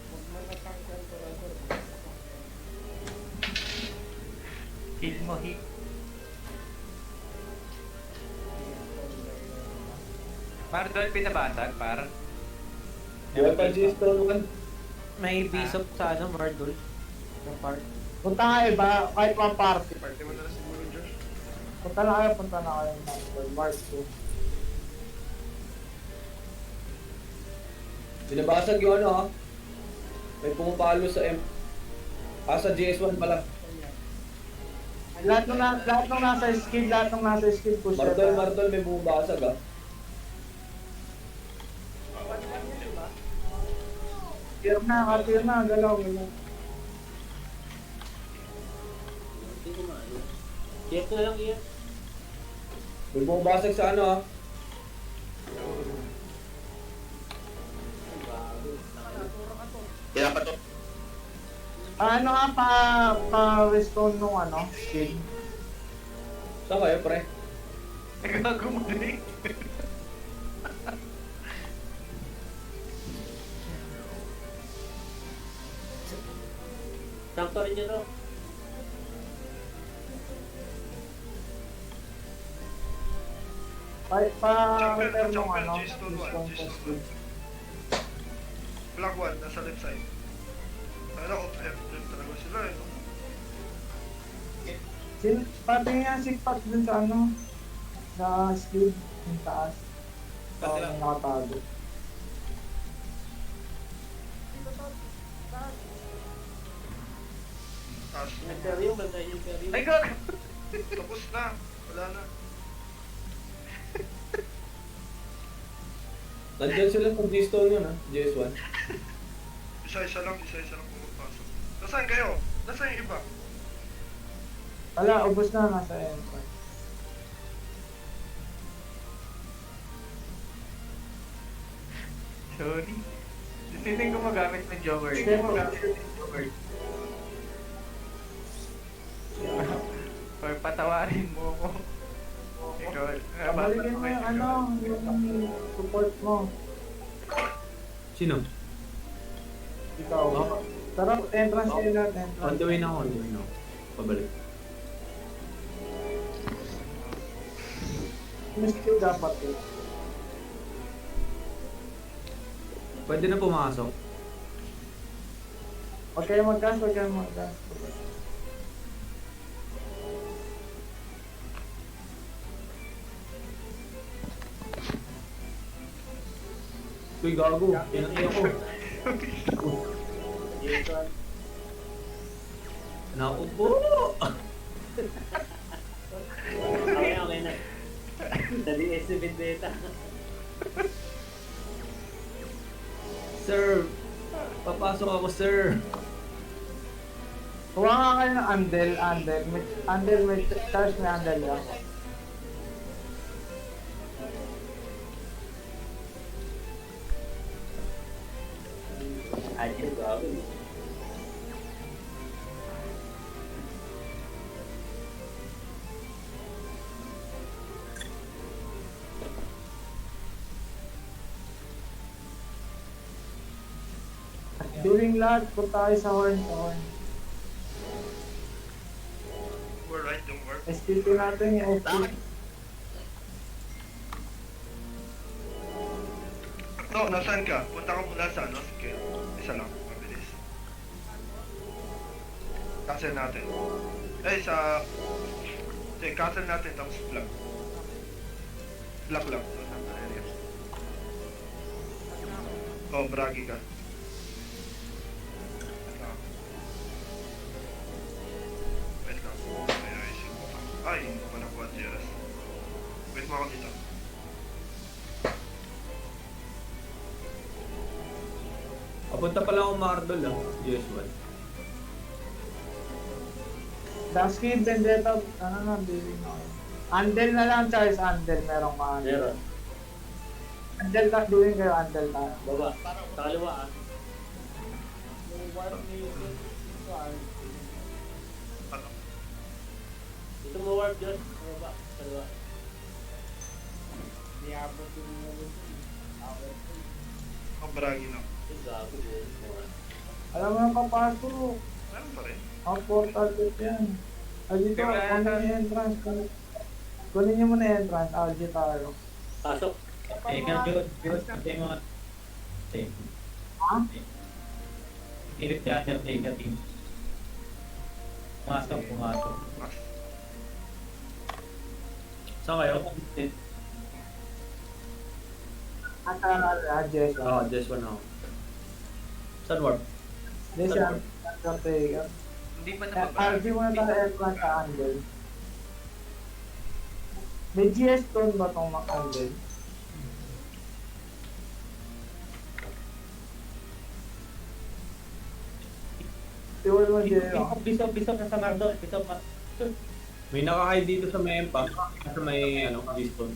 Huwag mo natanggal to Razor. Kill mo, hit. Mardol, pinabasag, par. May bishop sa ano, Mardol. Yung part. Punta nga iba, kahit one party. Party mo na lang siguro, Josh. Punta na kayo, punta na kayo. Mark 2. Binabasag yung ano ha. May pumapalo sa M. Sa GS1 pala. Lahat ng nasa skill, push Martol, may bumabasag ha. Clear na, galaw. Hindi ko maano. Check na lang yan. May bumabasag sa ano ha. Ano nga pa-restone nung ano, skill? Saan kayo pre? Gago mo din. Sakto rin yun, no? Pa-repair nung ano, G-Stone restone 1, skill. Black One, nasa left side. Kaya off left talaga sila eh. No? Pati nga sikpat dun sa ano, sa skid, yung taas. Pati May nakatago. Taas. Nag-carry yung banday yung carry. Ay, God! Tapos na. Wala na. Nandyan sila sa G-Stone yun, ha? GS1. Isa-isa lang pumapasok. Nasaan kayo? Nasaan yung iba? Wala, ubos na nasa endpoint. Sorry. Sino yung gumagamit ng jogger? Sige mo lang. Or patawarin mo ako. Ikaw, Pabalikin mo yung ano, yung support mo. Sino? Ikaw. Tara, entrance kayo lahat, On entrance. the way na ako, Pabalik. Miss you dapat eh. Pwede na pumasok. Huwag kayo mag-gas, huwag kayo mag-gas. Uy, gago. Pinatay ako. Jason. Naupo! Okay na. Dali S Vendetta. Sir! Papasok ako, sir! Kuha nga kayo ng Andel. May charge may Andel lang. Ay, yung gago. During lahat, punta kayo sa horn. We're right, don't work. SPP natin yung SPP. No, nasaan ka? Punta ka muna sa ano? Sige. Isa lang. Mabilis. Cancel natin. Sige, cancel natin. Tapos block. Block lang. Doon ang area. Oh, bragi ka. Wait lang. May IC mo. Ay, hindi ko pa nakuha GRS. Wait mo ako dito. Papunta pala ako Mardol, ah. GS1. Dasky, Vendetta, ano na, bilhin na kayo. Andel na lang, Charles. Andel, merong ka Andel. Meron. Andel ka, bilhin kayo, Andel tayo. Baba. Sa kaliwa ah. Ano? Dito mo warp dyan. Baba. Sa kaliwa. Ang bragi na. Yung gago yun. Alam mo na papasok. Meron pa rin. Ang portal dito yan. Ay, dito, kunin niyo yung entrance. Kunin niyo muna yung entrance. Dito tayo. Pasok. Eh, pantay mo. Ha? Ilip yan, take the team. Pumasok. Mas. Saan kayo? Jess. Oo, GS1 ako. Saan warp? Jess yan. Ortega. Hindi pa nababa. RG muna tayo entrance sa Andel. May GS tone ba itong Andel? Tiwal mo dyan. Bisok na sa Mardol. May naka-hide dito sa Mempa. Sa may, G-Stone.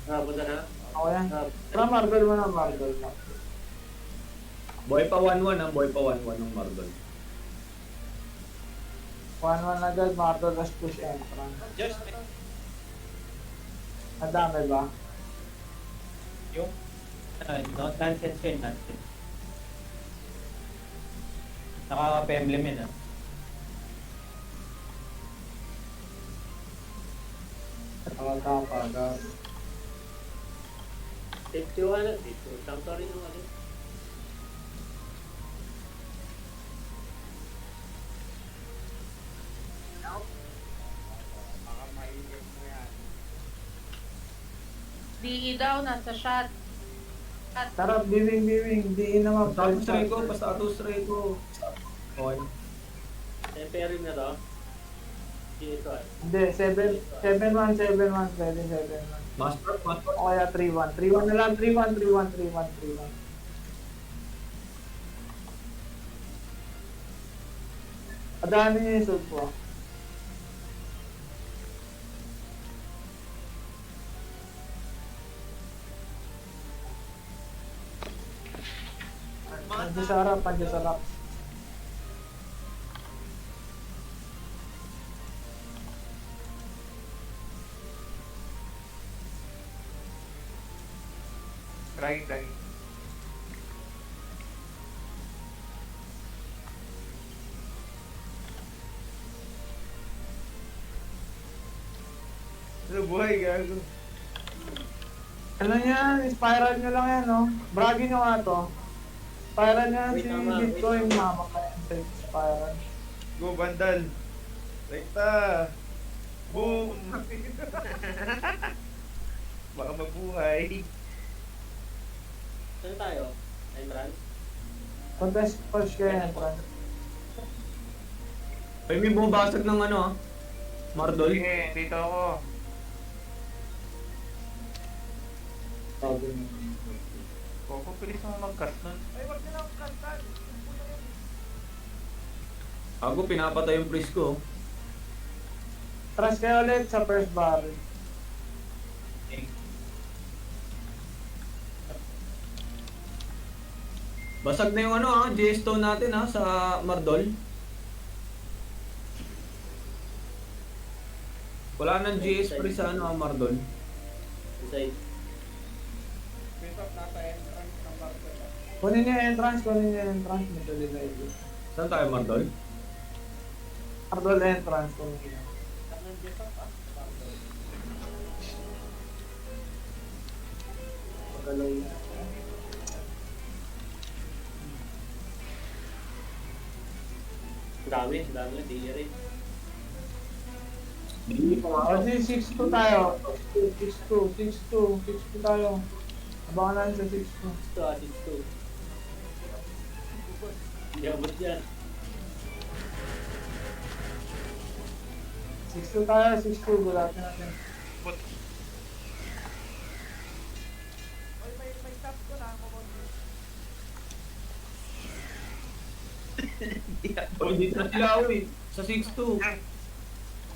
Punta na. Ako yan. Tara, Marvel mo na, Marvel. Boy pa 1-1, ah. Boy pa 1-1 ng Mardol. 1-1 agad, Marvel, let's push entrance. Just, Madami ba? Nonsense yun, nonsense. Nakaka-emblem yun, ah. Nakakapagas. Safety 1 na. Dito. Sanctuary nung ano. DE daw, nasa shot. Tara, biwing. Di naman. Status Rico, pa-status Rico. Okay. Temporary na to. Dito ah. Hindi, 7-1. Pwede 7-1. Master. O kaya 3-1. 3-1 na lang, 3-1. Adaanin niyo yung sub ko. Andiyan sa harap. Dragging. Ano buhay, gago? Ano yan? Spiral nyo lang yan, no? Bragi nyo nga to. Spiral nyo yan Wait, si tama, wait. Bitcoin, mama ka yan sa spiral. Go, Vandal. Rekta. Boom. Baka mabuhay. Saan tayo? Entrance? Contest push kayo yan, Fran. Ay, may bumabasag ng ano ah. Mardol. Sige, dito ako. Koko, bilis mo mag-cast nun. Ako, pinapatay yung priest ko. Trust kayo ulit sa first barrel. Basag na yung ano ah, J-Stone natin ah, sa Mardol. Wala nang GS pre sa ano ah, Mardol. Inside. Kunin niyo yung entrance. Madali na ito. Saan tayo Mardol? Ardol entrance, kunin niyo. Pagalaw na. Ang dami na, di rin. O, di 6-2 tayo. 6-2 tayo. Abangan natin sa 6-2. Ito ah, 6-2. Hindi abot yan. 6-2 tayo, 6-2. Gulatin natin. But, Oh, dito na sila uwi. Sa 6-2.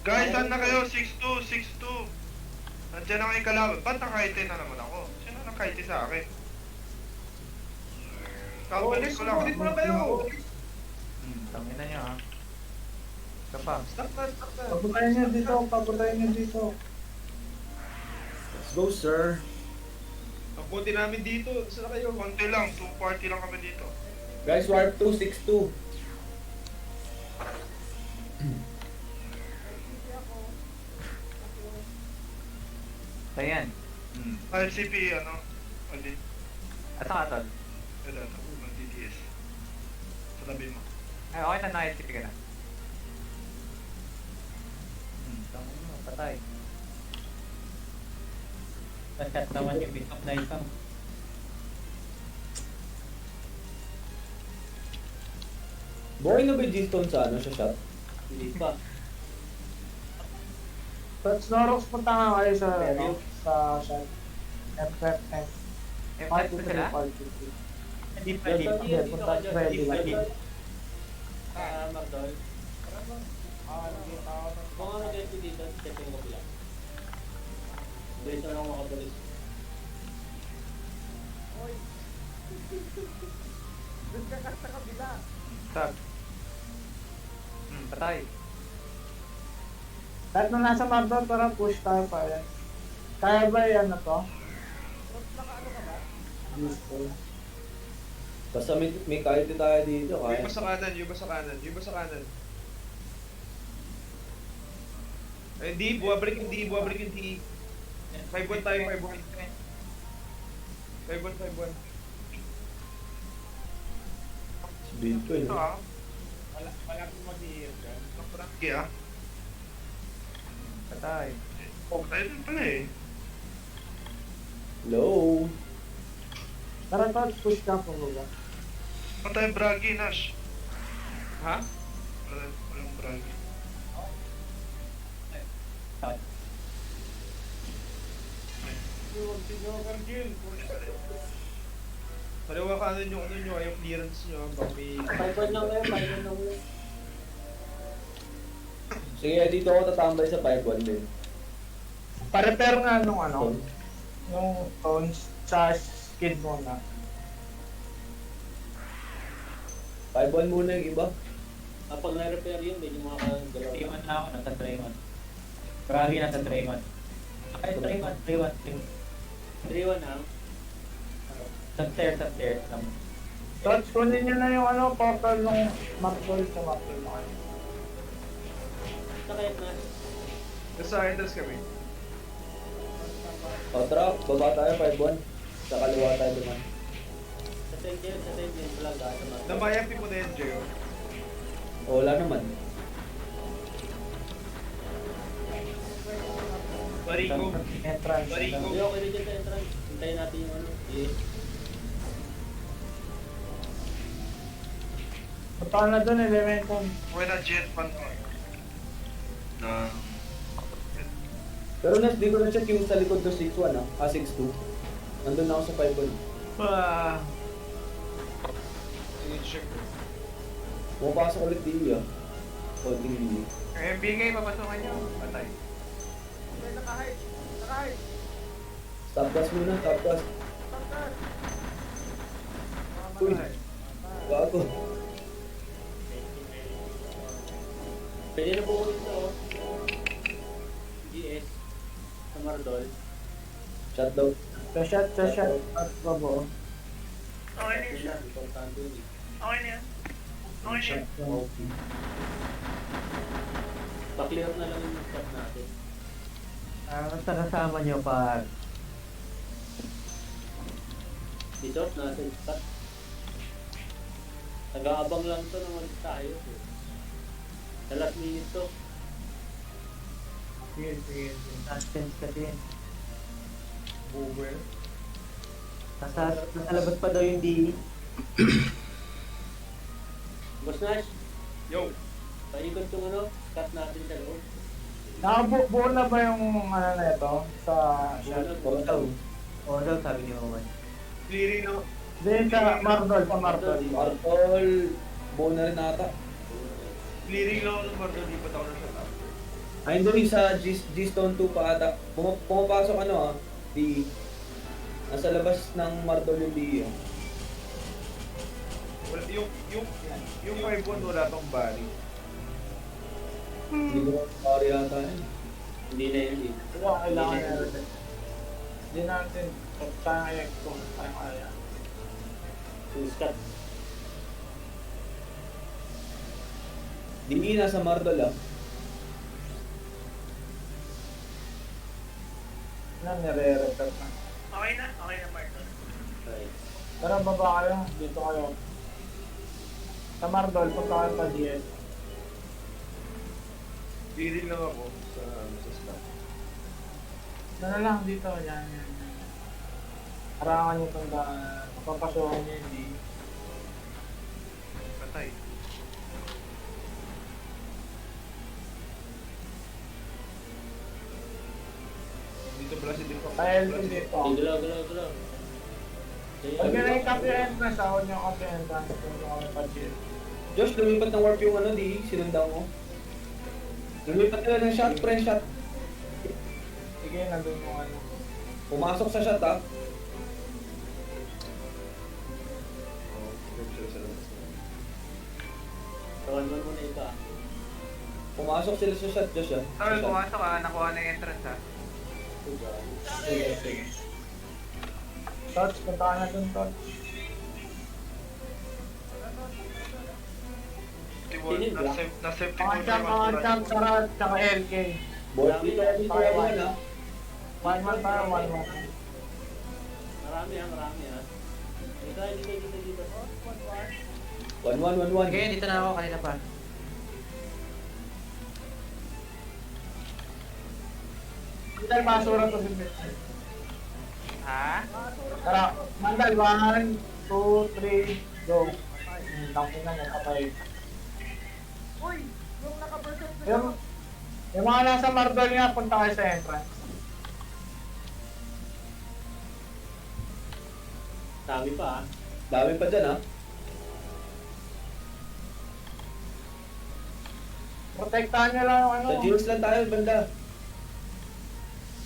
guys, saan na kayo? 6-2. Nandiyan na kayo kalaban. Ba't nakaite na naman ako? Sino nakaite sa akin? Kakabalik ko lang. Ulit mo na kayo. Tangina niyo ha. Isa pa. Stop na. Paputayin niyo dito. Let's go, sir. Ang konti namin dito. Saan na kayo? Konti lang. 2 party lang kami dito. Guys, warp 2, 6-2. Ayan. LCP, ano? Ulit. At saka tol. Ito, ang DDS. Sa tabi mo. Ay, okay na, na-LCP ka na. Tangina mo, patay. Pasyat naman yung bishop na ito. Buhay na ba yung G-Stone sa ano, sa shot? Hindi pa. But Snorox, punta nga kayo sa, sa shot. FF. F5 pa sila? Hindi pa, hindi pa. Hindi, punta ready lang. Mardol. Kung ano dito dito, stepping mo lang. Dito lang makabalik. Stop. Patay. Lahat na nasa Mardon, para push tayo pa yan. Kaya ba yan na to? Useful. Basta may kahit tayo dito, Yung kaya. iba sa kanan. Ay, hindi. Buwabalik yung D. 5-1 tayo, 5-1. 5-1. Bitcoin. Ito ah. Wala kong mag-i-hear ka. Napranggi ah. Patay. Tayo din pala eh. Low. Tara, Tots, push ka po ba? Patay Bragi, Nash. Ha? Walang Bragi. Huwag si Joker Jill. Paliwakanan yung ano nyo, yung clearance nyo. Baka may... 5-1 lang ngayon, 5-1 lang ngayon. Sige, dito ako tatambay sa 5-1 din. Pa-repair nga nung ano, nung tones sa skid muna. 5-1 muna yung iba. Kapag na-repair yun, medyo makakagalaw. Trayman na ako, nasa Trayman. Bragi nasa Trayman. Ay, Trayman, Trayman. 3-1 ha. Sa stairs lang. Tots, kunin nyo na yung ano, portal nung Marvel sa Marvel na kayo. Sakayat na. Nasa enters kami. O, tara, baba tayo 5-1. Sa kaliwa tayo naman. Sa side yun, vlog ha. Sa mga. Namayapi mo na yan, Jay. oh. O, wala naman. Barigo. Entrance. Barigo. Hindi, okay na dyan sa entrance. Hintayin natin yung ano. Yes. Punta na dun, Elementum. Okay na, jet pan ko. Na... Pero Nes, di ko na check yung sa likod ng 6-1 ah. 6-2. Nandun na ako sa 5-1. I-check ko. Pumapasok ulit di ah. Konting di. Kaya bigay, papasukan nyo. Patay. May naka-hide. Naka-hide. Stop gas muna, stop gas. Pagkat. Uy, bago. Pwede na po ulit ito. GS. Sa Mardol. Shutdown. Sa shot, at babo. Okay na Yun siya. lang, importante yun eh. Okay na yan. Okay na yan. Pa-clear na lang yung stop natin. Basta kasama nyo pa. Dito, natin stop. Nag-aabang lang to nang ulit tayo. Sa last minute to. Sige, sige, sige. Suspense kasi yan. Over. Nasa labas pa daw yung DE. Boss Nash, Yo! paikot yung ano, cut natin sa loob. Nakabuo na ba yung ano na ito? Sa shot? Buo daw. Oo daw, sabi ni Owen. Clearing na. Din sa Marvel, sa Marvel. Martol, buo na rin ata. Clearing lang ako ng Mardo, di pa ako na shut up. Ay, hindi sa G-Stone 2 pa ata. Pumapasok ano ah, di nasa labas ng Martol yung di ah. Wala, yung 5-1 wala pang body. Hindi ko pare yata yun. Hindi na yun eh. Ito ang kailangan natin. Hindi natin kaya kung kaya. Yung scut. Di nasa Martol ah. Ano, nire-repair na. Okay na Martin. Okay. Tara, baba kayo. Dito kayo. Sa Marvel, punta kayo pa GS. Clearing lang ako sa staff. Ano lang dito, yan. Harangan nyo itong daan. Papasukan nyo hindi. Patay. Dito pala si Dito. Kaya dito. Galaw. Pag yun ay copy entrance, ako nyo copy entrance. Punta kami pa GS. Josh, lumipat ng warp yung ano di, sinundan ko. Lumipat nila ng shot, pre, shot. Sige, nandun mo ano. Pumasok sa shot ah. Oh, sila sa labas na. Tawan mo muna ito ah. Pumasok sila sa shot, Josh ah. Tol, Sa shot. pumasok ka, nakuha na yung entrance ha. Sige, sige. Touch, punta ka na dun, touch. Tinig ba? Na-safety Pangacam, Sarat, tsaka LK. Boy, dito yan ah. 1-1 para 1-1. Marami ah. Dito. 1-1. Okay, dito na ako kanina pa. Hindi tayo basura to si Mitch. Ha? Ha? Tara, Mandal, 1, 2, 3, go. Tangin na mo, kapay. Uy! Yung naka-percent na Yung, yung mga nasa Mardol nga, punta kayo sa entrance. Dami pa ah. Dami pa dyan, ha? Protektahan nyo lang yung ano. Sa Geos lang tayo, banda.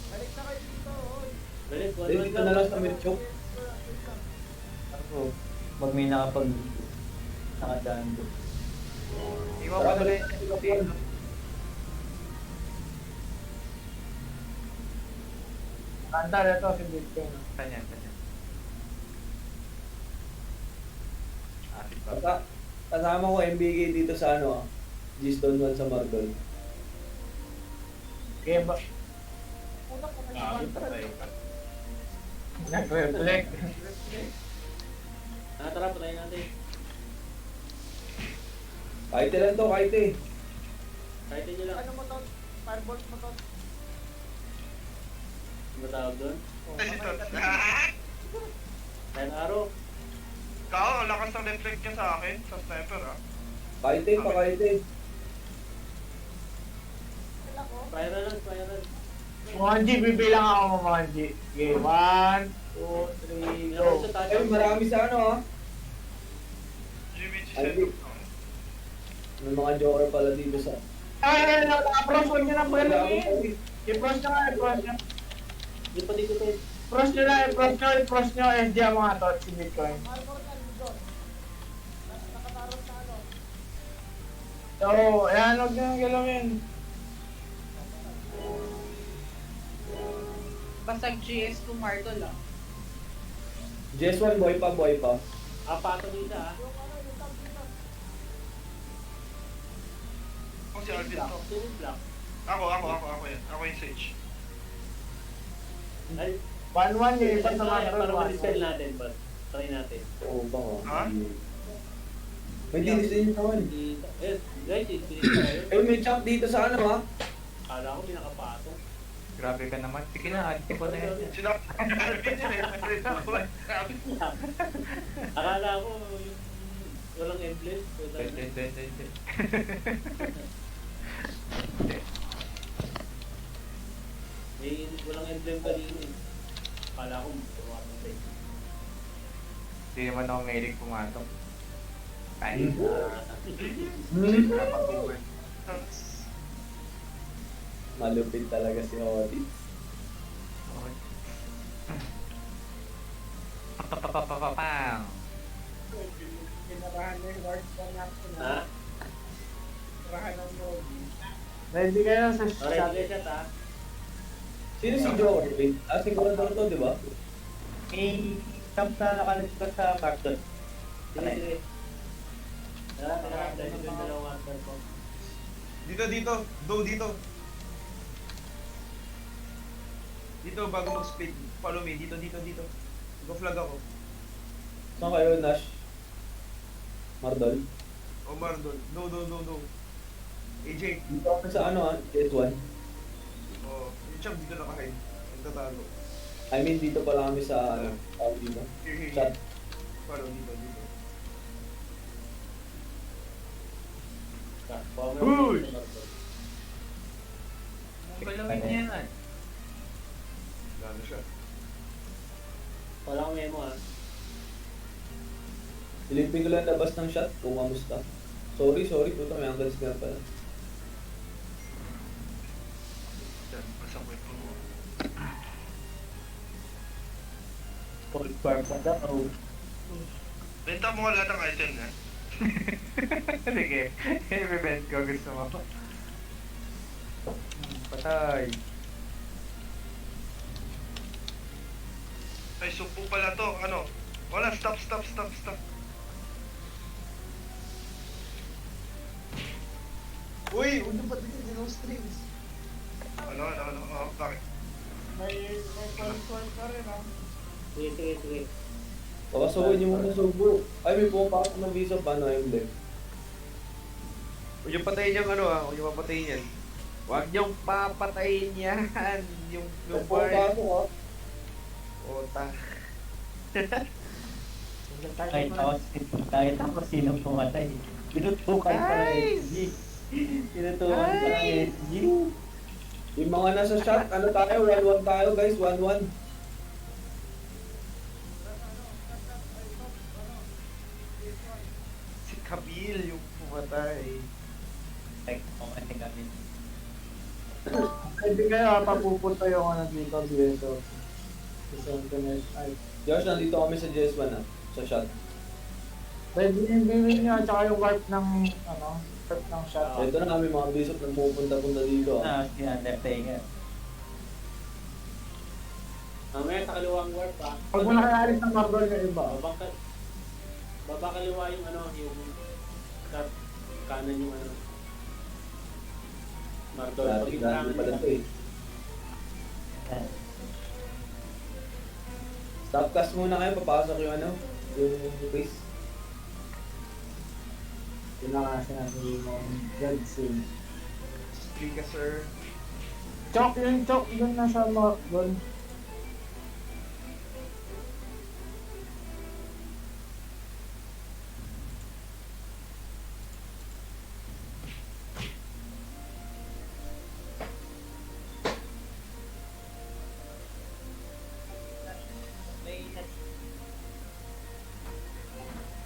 Balik na kayo dito, oy! Balik, Dito na lang sa Mirchok. Ako, pag may nakadaan doon. Iwan ko na rin. Mandal, ito si Bitcoin. Kanyan, kanyan. Atin pa. Kasama ko MBK dito sa ano, G-Stone 1 sa Mardol. Game ba? Una ko na Ah, yung patay. Nag-reflect. Tara, patayin natin. Kahit ilan to, kahit eh. Kahit nyo lang. Ano mo to? Firebolt mo to? Ano ba tawag doon? Ay, si Tots. Kahit araw. Kao, ang lakas ng reflect niya sa akin, sa sniper ah. Kahit eh, pa kahit eh. Sila ko? Spiral lang, spiral. Monji, bibilang ako mo, Monji. Okay, 1, 2, 3, go. Sa taas. Ay, marami sa ano, ha? GBG Ay, setup. May mga joker pala dito sa... Ay, approach ko nyo na po Wala yun. akong pwede. I-approach nyo nga, i-approach nyo. Yung pati ko to. Approach nyo lang, i-approach nyo, SD ang mga to, si Bitcoin. Armor na, doon. Nakatarot na ano. So, ayan, huwag nyo nang galawin. Basag GS2 Martol ah. GS1, boy pa, boy pa. Apato dito ah. Yung ano, yung tag dito. Ako si Alvin to. Sino black? Ako yan. Ako yung Sage. Ay, 1-1 yung iba sa para Mardol, ma-dispel 1-1. natin ba? Try natin. Oo, baka. Ha? May dinis din yung kawan. Eh, guys, i-finish tayo. Ay, may champ dito sa ano, ha? Kala ko pinakapato. Grabe ka naman. Sige na, atin ko na yan. Sila Alvin yun eh. Sabi ko. Akala ko yung walang emblem. Hindi. May walang emblem kanina eh. Akala ko pumatong tayo. Hindi naman ako mahilig pumatong. Ay, napatuwan. Malupit talaga si Otis. Papapapapapang. Pinarahan na yung guards na natin. Ha? Pinarahan ng Mogi. Ready kayo sa Alright, shot. sige shot ha. Sino si Joker? Ah, sigurador to, di ba? May camp na nakalagpas sa Mardol. Sige, sige. Tara, dahil ito yung dalawang master ko. Dito. Do dito. Dito, bago mag-speed. Follow me. Dito. Go-flag ako. Saan kayo, Nash? Mardol? Omar, do. AJ. Dito ako sa ano, ha? GS1. Oh, yung champ dito nakahide. Nagtatago. I mean, dito pala kami sa, ano, tawag dito. Here. Shot. Follow dito. Uy! Galawin niya yan. Gano siya. Wala akong memo ha. Silipin ko lang labas ng shot kung kamusta. Sorry, puta, may angles ka na pala. Yan, masakit po. Full bar pa daw. Benta mo nga lahat ng item na. Sige, i-prevent ko. Gusto mo. Patay. Ay, sumpo pala to. Ano? Wala, stop. Uy, huwag na pati din yung strings. Ano? Oh, bakit? May console ka rin, ha? Sige. Pakasuhin niyo muna subo. Ay, may pumapakot ng visa pa, ano, emblem. Huwag yung patayin yung ano huwag yung papatayin yan. Huwag niyong papatayin yan. Yung May pumapakot, ha? Ota. Kahit ako sinong pumatay. Tinutukan pa ng Nice! SG. Tinutukan pa ng SG. Yung mga nasa shot, ano tayo? 1-1 tayo guys, 1-1. Si Camille yung pumatay. Like, pumatay kami. Pwede kaya papupunta yung ano dito, dito. Isang finish. Ay. Josh, nandito kami sa JS1 sa shot. Pwede yung gawin nyo at saka yung warp ng, ano, warp ng shot. Ito na kami mga bishop na pumupunta-punta dito. Yan, Undertaker. Mamaya sa kaliwang warp ah. Pag mo nakaalis ng Mardol yung iba. Baba kaliwa yung ano, yung kanan yung ano. Mardol. Pag Dati itangan pala ito eh. Yan. Stop cast muna kayo, papasok yung ano, yung base. Yun na nga sinabi mo. Dead scene. Sige ka, sir. Chok, yung chok dun na sa Mardol.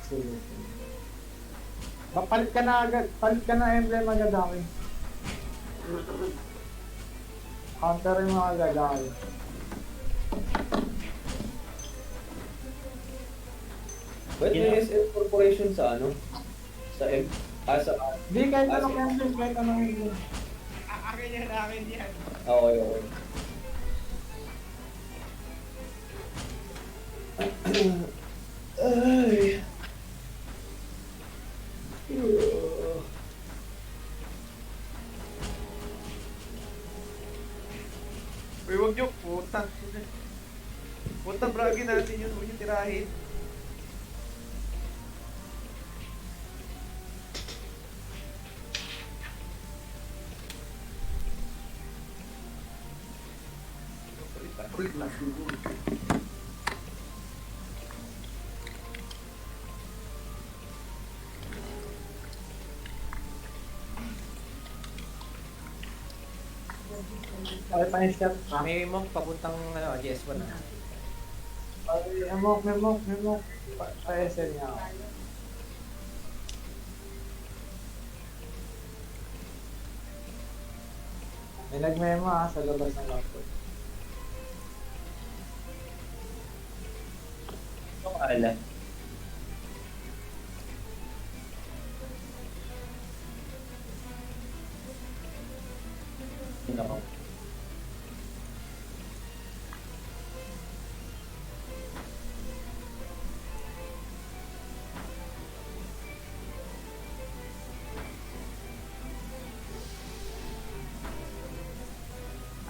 Sige. Palit ka na agad. Palit ka na emblem agad akin. Counter yung mga agad akin. Ba't may SM Corporation sa ano? Sa M? Sa... Di, kahit anong emblem, kahit anong emblem. Akin yan, akin yan. Okay, okay. Ay. Uy, wag nyo. Puta. Puta, bragi natin yun. Huwag nyo tirahin. Okay, pa yung shot. May monk papuntang ano, GS1 na. Ay, emok. Pa-SL niya ako. May nagmemo sa labas ng laptop. Ito ala. Sino ko?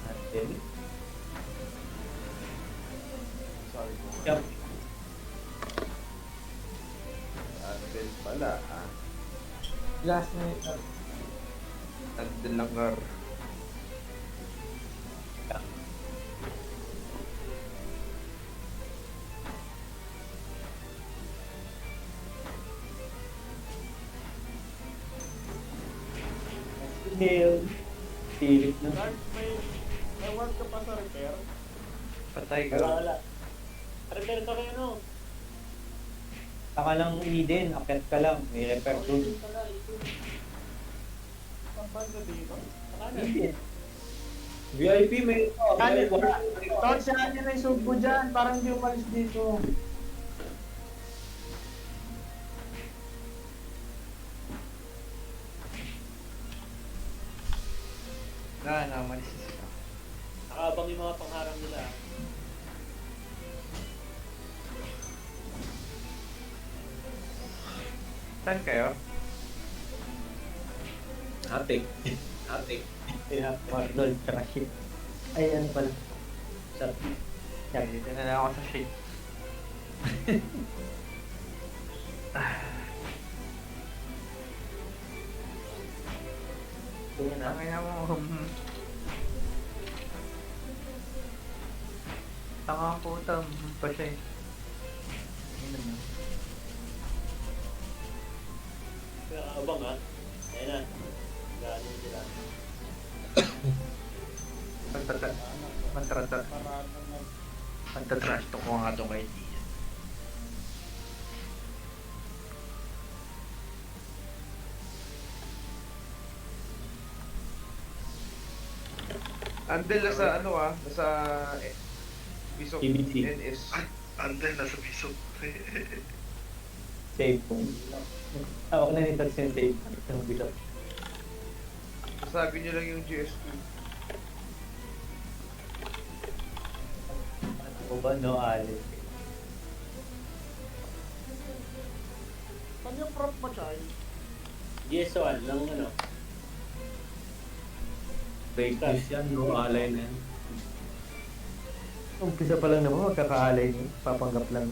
Antel. Sorry po. Yup. Andel pala, Last minute. Andel langar. Hail. Silip na. May warp ka pa sa repair? Patay ka. Wala. Repair ka kayo no? Saka lang Eden, akit ka lang. May repair dun. Pampanga dito? Sakanan. Eden. VIP may... Tawag siya niya na yung sugbo dyan. Parang hindi umalis dito. Malis na sila. Nakabang yung mga pangharang nila. Saan kayo? Atik. Atik. Yeah, Mardol, tsaka shit. Ay, ano pala. Shot. Okay, dito na lang ako sa shade. Ang ina mo. Tanga ang puta, pa siya eh. Ayun naman. Kaya abang ha. Ayan na. Galing sila. Pantatrash to ko nga itong idea. Andel nasa ano nasa Bisok TBC. NS. Andel nasa piso. Save po. Hawak na nito yung save. Ang bilog. Sabi niyo lang yung GS2. O ba, no, Alice? Saan yung prop mo, Chay? GS1 lang ano. Fake news yan, no? Alay na yan. Umpisa pa lang naman, magkakaalay niyo. Papanggap lang.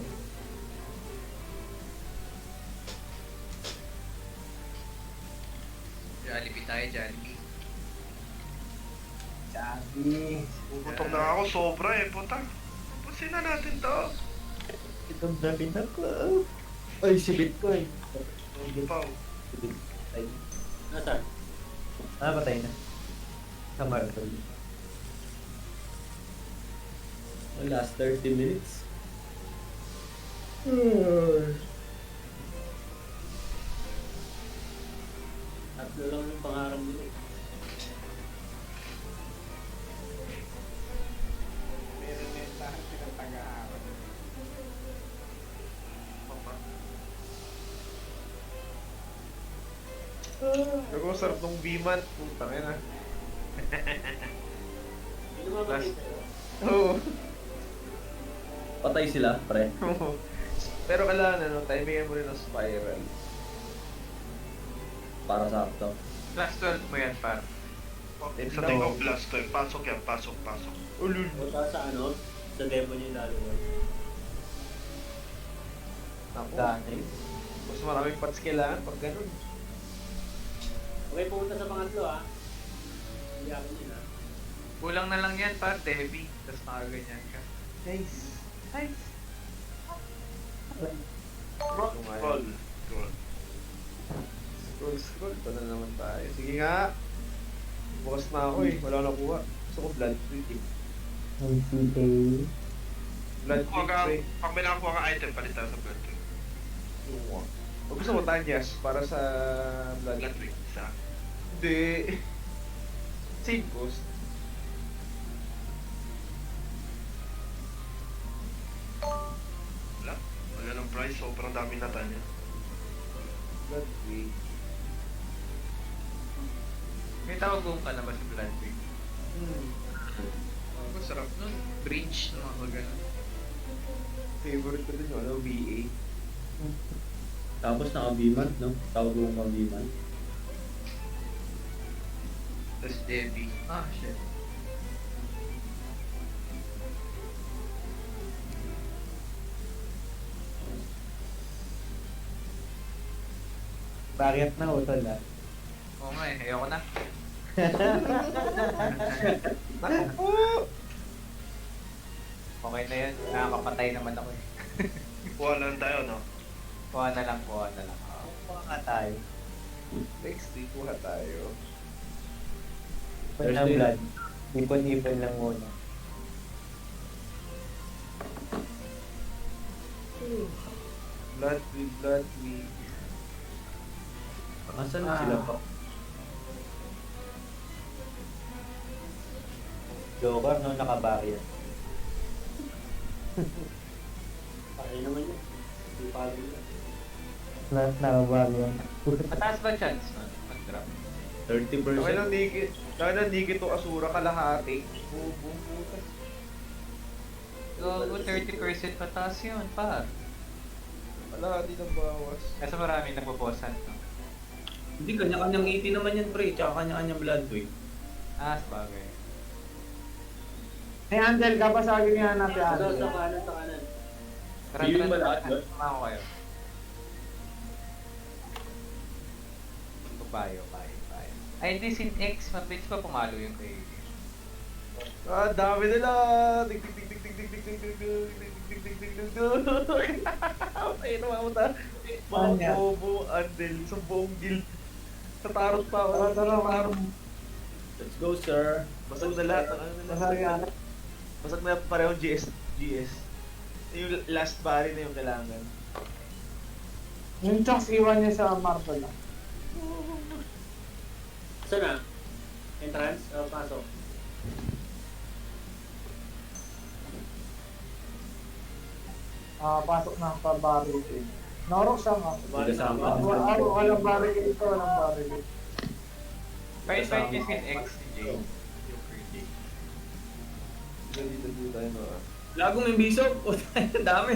Jollibee tayo, Jollibee. Sabi. Gutom na ako, sobra eh, puta. Pusin na natin to. Itong sabi na ko. Ay, si Bitcoin. Pau. Si Bitcoin. Nasaan? Ah, patay na. Sa Martol. Last 30 minutes. Tatlo lang yung pangarang nila eh. Meron din lahat ng taga-aaral. Pero sarap nung B-man. Putang ina. Hindi naman Last- makita yun. Oo. Patay sila, pre. Pero kailangan timingan mo rin ng spiral. Para sakto. Class 12 mo yan, par. Sa tingin ko, blast to eh. Pasok yan, pasok. Ulul. Punta sa ano? Sa demo niyo lalo na. Ako. Dati. Mas maraming pats kailangan pag ganun. Okay, pumunta sa pangatlo ha. Hindi ako yun ha. Kulang na lang yan, par. Debbie. Tapos nakaganyan ka. Nice. Nice. Roll. Scroll. Pa na naman tayo. Sige nga. Bukas na ako eh. Wala akong nakuha. Gusto ko blood streak eh. Ang CA. Blood Kuha streak ka, eh. pag may nakakuha ka item, palitan sa blood trick. O gusto mo Tanyas para sa blood Blood streak? trick, isa. Hindi. Same cost. Wala ng price, sobrang dami na tayo. Blood streak. May tawag ko ka na ba sa Blood Week? Hmm. Sarap nun. Bridge na mga ganun. Favorite ko din yung VA. Tapos naka-B-man, no? Tawag mo mga B-man. Tapos Debbie. Ah, shit. Bakit na utol ah? Oo nga eh. Ayoko na. Naku po! Okay na yan. Nakakapatay naman ako eh. Kuha lang tayo, no? Kuha na lang. Oo. Kuha nga tayo. Next week, kuha tayo. Ipon ng blood. Ipon lang muna. Blood week. Asan na sila pa? Joker no, nakabarrier. Pakay naman yun. Hindi pa rin yun. Nakabarrier. Mataas ba chance nun? Mag-drop? 30%. Kaya lang di kito asura kalahati. Bubutas. Gago 30% mataas yun, par. Kalahati ng bawas. Kasi maraming nagpo-bossan, no? Hindi, kanya-kanyang 80 naman yan, pre. Tsaka kanya-kanyang blood weight. Ah, sabagay. Hey Angel, kapasagin nga natin Sa Angel. kanan, sa kanan. Yun ba lahat, no? Sama ko kayo. Bayo. Ay, hindi, sin X. Mabilis pa pumalo yung kay... Ah, dami nila. Dig dig dig dig dig dig dig dig dig dig dig dig dig dig dig. Ay, namamuta. Mga bobo, Andel, sa buong guild. Sa tarot pa ako. Tara, tara, Tarot. Let's go, sir. Basag na lahat ng ano nila. Basag na parehong GS. Yung last pari na yung kailangan. Yung chunks iwan niya sa marble lang. Saan na? Entrance? O, pasok? Pasok na pa barricade. Norok siya nga. Kasama. Walang barricade ito, walang barricade. Kahit kiss in X, Jay. Dito tayo no. Lagong may bisok. Ang dami.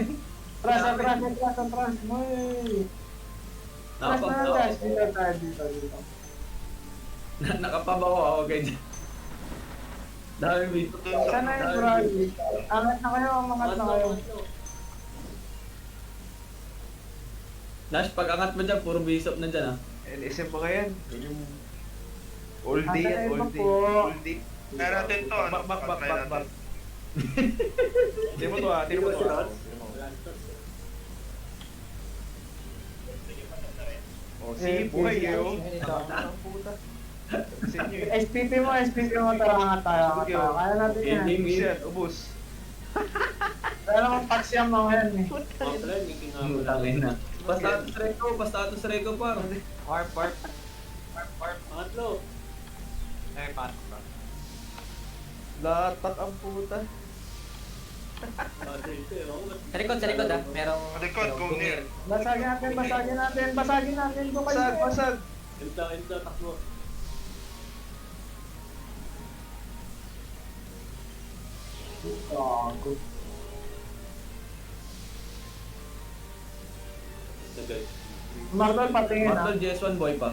Atras. Moy! Atras na atras. Dito tayo, dito. Nakapabaw ako ganyan. Dami bisok. Saan na yung barricade? Angat na kayo, umangat na kayo. Nash, pag angat mo dyan, puro bisok na dyan ah. LSM mga yan. Yan yung all day yan, all day. po. All day. Kaya natin to, ano? Try natin. Back. Tingnan mo to ah, tingnan mo to ah. Oh, sige, buhay yun. Ang puta. Sa inyo yun. SPP mo, tara nga tayo. Kaya natin yan. Ubus yan, ubus. Kaya naman pax yan mga yan eh. Mga pala, making nga pala. Utangin na. Bastatus Reco par. Warp. Pangatlo. Eh, pasok ba? Latak ang puta. Dito eh. Oo, Sa likod ah. Merong... Likod, go near. Basagin natin. Doon kayo. Basag. Enta, takbo. Gago. Sagay. Marble patingin ah. Martel JS1 boy pa.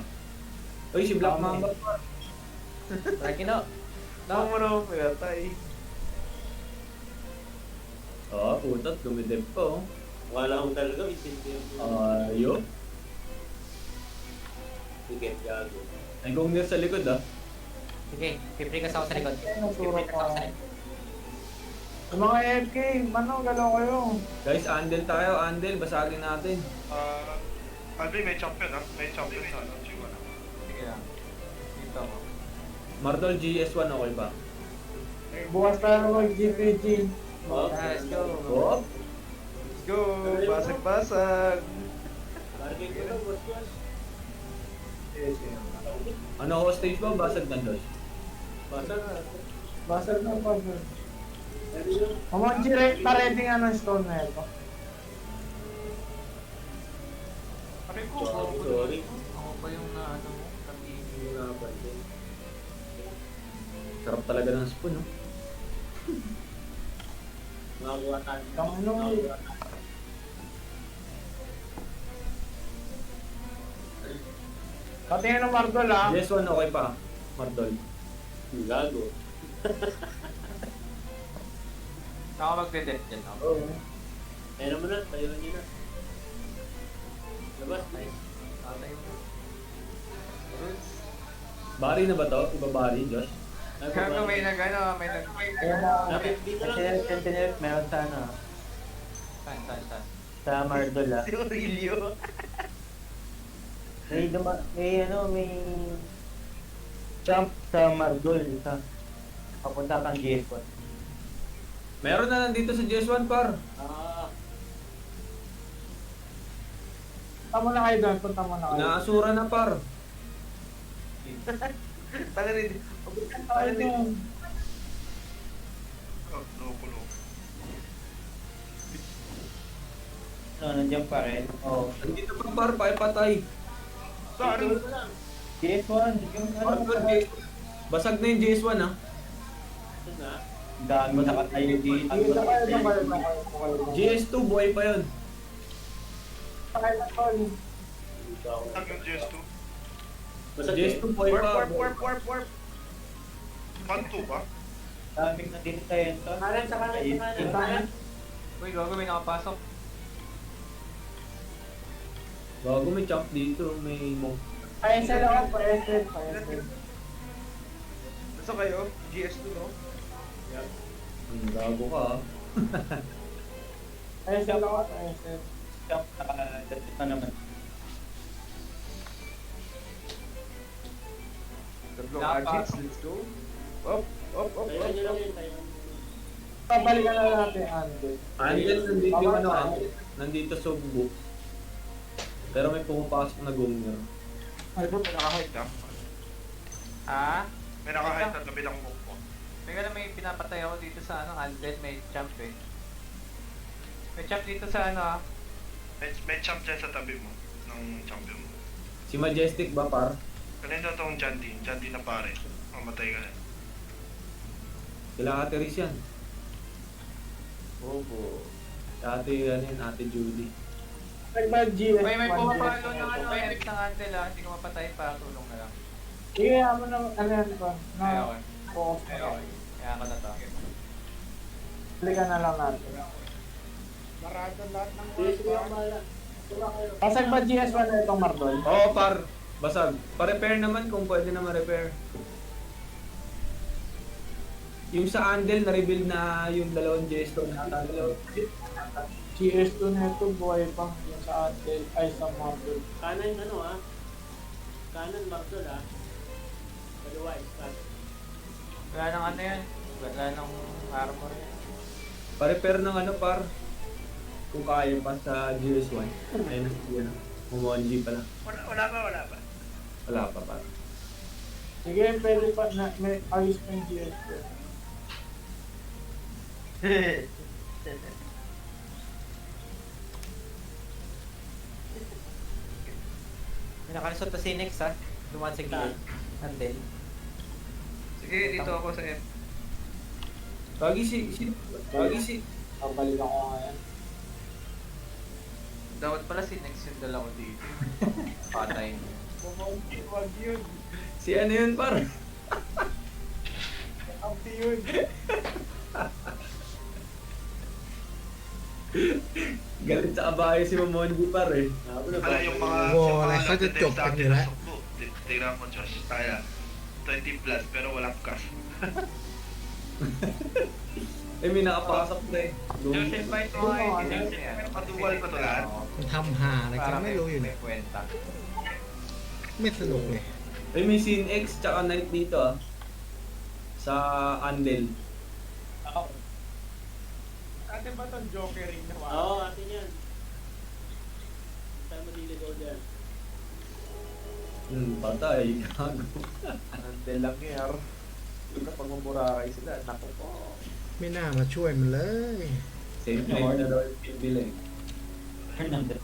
Uy, si Black Mamba. Rakino. Tama mo na, patay. Oo, putot, dumidip pa oh. Wala akong talaga, intindihan mo. Ayun. Sige, gago. Ay, kung near sa likod ah. Sige, piprikas ako sa likod. Piprikas ako sa likod. Yung mga AFK, galaw kayo. Guys, Andel tayo, Andel, basagin natin. Alvin, may champion ah. May champion sa ano, G1 ah. Sige lang. Dito ako. Martol GS1 okay ba? Bukas tayo mag-GPG. Let's go. Oh, Let's go, basag-basag. Barangay ko lang, boss boss. ano hostage ba? Basag na dos. Basa na. Basag na pa. Ano yun? Kumonji, pa-ready nga ng stone na ito. Pare ko, Sorry. ako pa yung na ano mo. Hindi na napansin. Sarap talaga ng spoon, no? Makakuha tayo. Ang ano, patingin ng Marble ah. GS1 okay pa, Martol. Gago. Ako magde-death dyan ako. Oo. Kaya naman na, tayo nyo na. Labas, nice. Tatay mo. Bari na ba to? Iba bari, Josh? Kaya may nag ano, may nag... Ayan na. Napit dito lang. Sentinel, meron sa ano, Saan? sa Mardol ah. Si Aurelio. May jump sa Mardol, sa papunta kang GS1. Meron na nandito sa GS1 par. Punta mo na kayo doon, punta mo na kayo. Inaasura na par. Tanga rin. Tayo doon. Oh, loko. Nandiyan pa rin. Oh. Nandito pa par, patay. Saan? GS1, yung Martol GS1. Basag na yung GS1 ah. Ito na. dami nakatayo dito. Dito kayo, doon kayo. GS2 buhay pa yun. Sakay na tol. Saan yung GS2? Basta GS2 buhay pa. Warp. Kanto ba? Daming nandito tayo ito. Kanan sa kanan. Uy, gago, may nakapasok. Bago may chop dito, may monk. PSL ako, PSL. Nasa kayo? GS2 no? Gago ka ah. ISL ako, ISL. Jump, naka-dapat na naman. Tatlong agits, let's go. Up, up, up, Tayo up, nyo lang up. yun, tayo. Pabalikan na natin yung Andel. Andel, nandito yung ano, Andel. Nandito sa book. Pero may pumapasok na gonger. May naka-hide ka. Ah? May naka-hide na tabi ng book mo. Teka lang, may pinapatay ako dito sa ano, Alden, may champ eh. May champ dito sa ano ah. May champ dyan sa tabi mo. Ng champion mo. Si Majestic ba par? Kanina tong Jandy. Jandy na pare. Mamatay ka na. Kila Ate Riz yan. Bobo. Ate, ano yun, Ate Judy. Nag-GS. May pumapalo ng ano, may Eric ng Andel ah, hindi ko mapatay pa, tulong na lang. Sige, mo na, ano yan ba? Ayoko. Focus na Ayoko. lang. Kaya ako na to. Balikan na lang natin. Sige, sige ako bahala. Tura kayo. Pasag ba GS1 na itong Mardol? Oo par, basag. Pa-repair naman kung pwede na ma-repair. Yung sa Andel, na-reveal na yung dalawang J-Stone na GS2 na ito, buhay pa. Yung sa Andel, ay sa Mardol. Kanan ano ah. Kanan Martol ah. Kaliwa ispat. Wala nang ano yan. Wala nang armor yan. Pa-repair ng ano par. Kung kaya pa sa GS1. Ayun na, yun na. Mumonji pala. Wala ba, wala ba? Wala pa par. Sige, pwede pa na, may ayos pa yung GS2. May nakalusot na si Nex ha. Dumaan sa gilid. Andel. Sige, dito ako sa F. Lagi si. Pabalikan ko nga yan. Dapat pala si Nex yung dala ko dito. Patay. Wag yun. Si ano yun par? Kampi yun. Galit sa kabayo si Mumonji par eh. Ala yung mga... Oo, yung mga nasa nagtitinda TikTok sa atin nila. ng sukbo. Tingnan mo Josh. Tayo. 20 plus pero walang cash. Eh may nakapasok na eh. Just invite mo nga yung Nex niya. Matuwal pa to lahat.ทำหาอะไรกันไม่รู้อยู่ may เนี่ย kwenta. ไม่สนุกเลย Eh may Sin X tsaka Knight dito ah. Sa Andel. Atin ba itong Jokering na Oo, atin yan. Saan mo diligaw dyan? Patay. Gago. Andel lang yar. Kapag mamurakay sila, naku po. ไม่น่ามาช่วยมันเลย Same time na daw yung pinbiling. Fernando.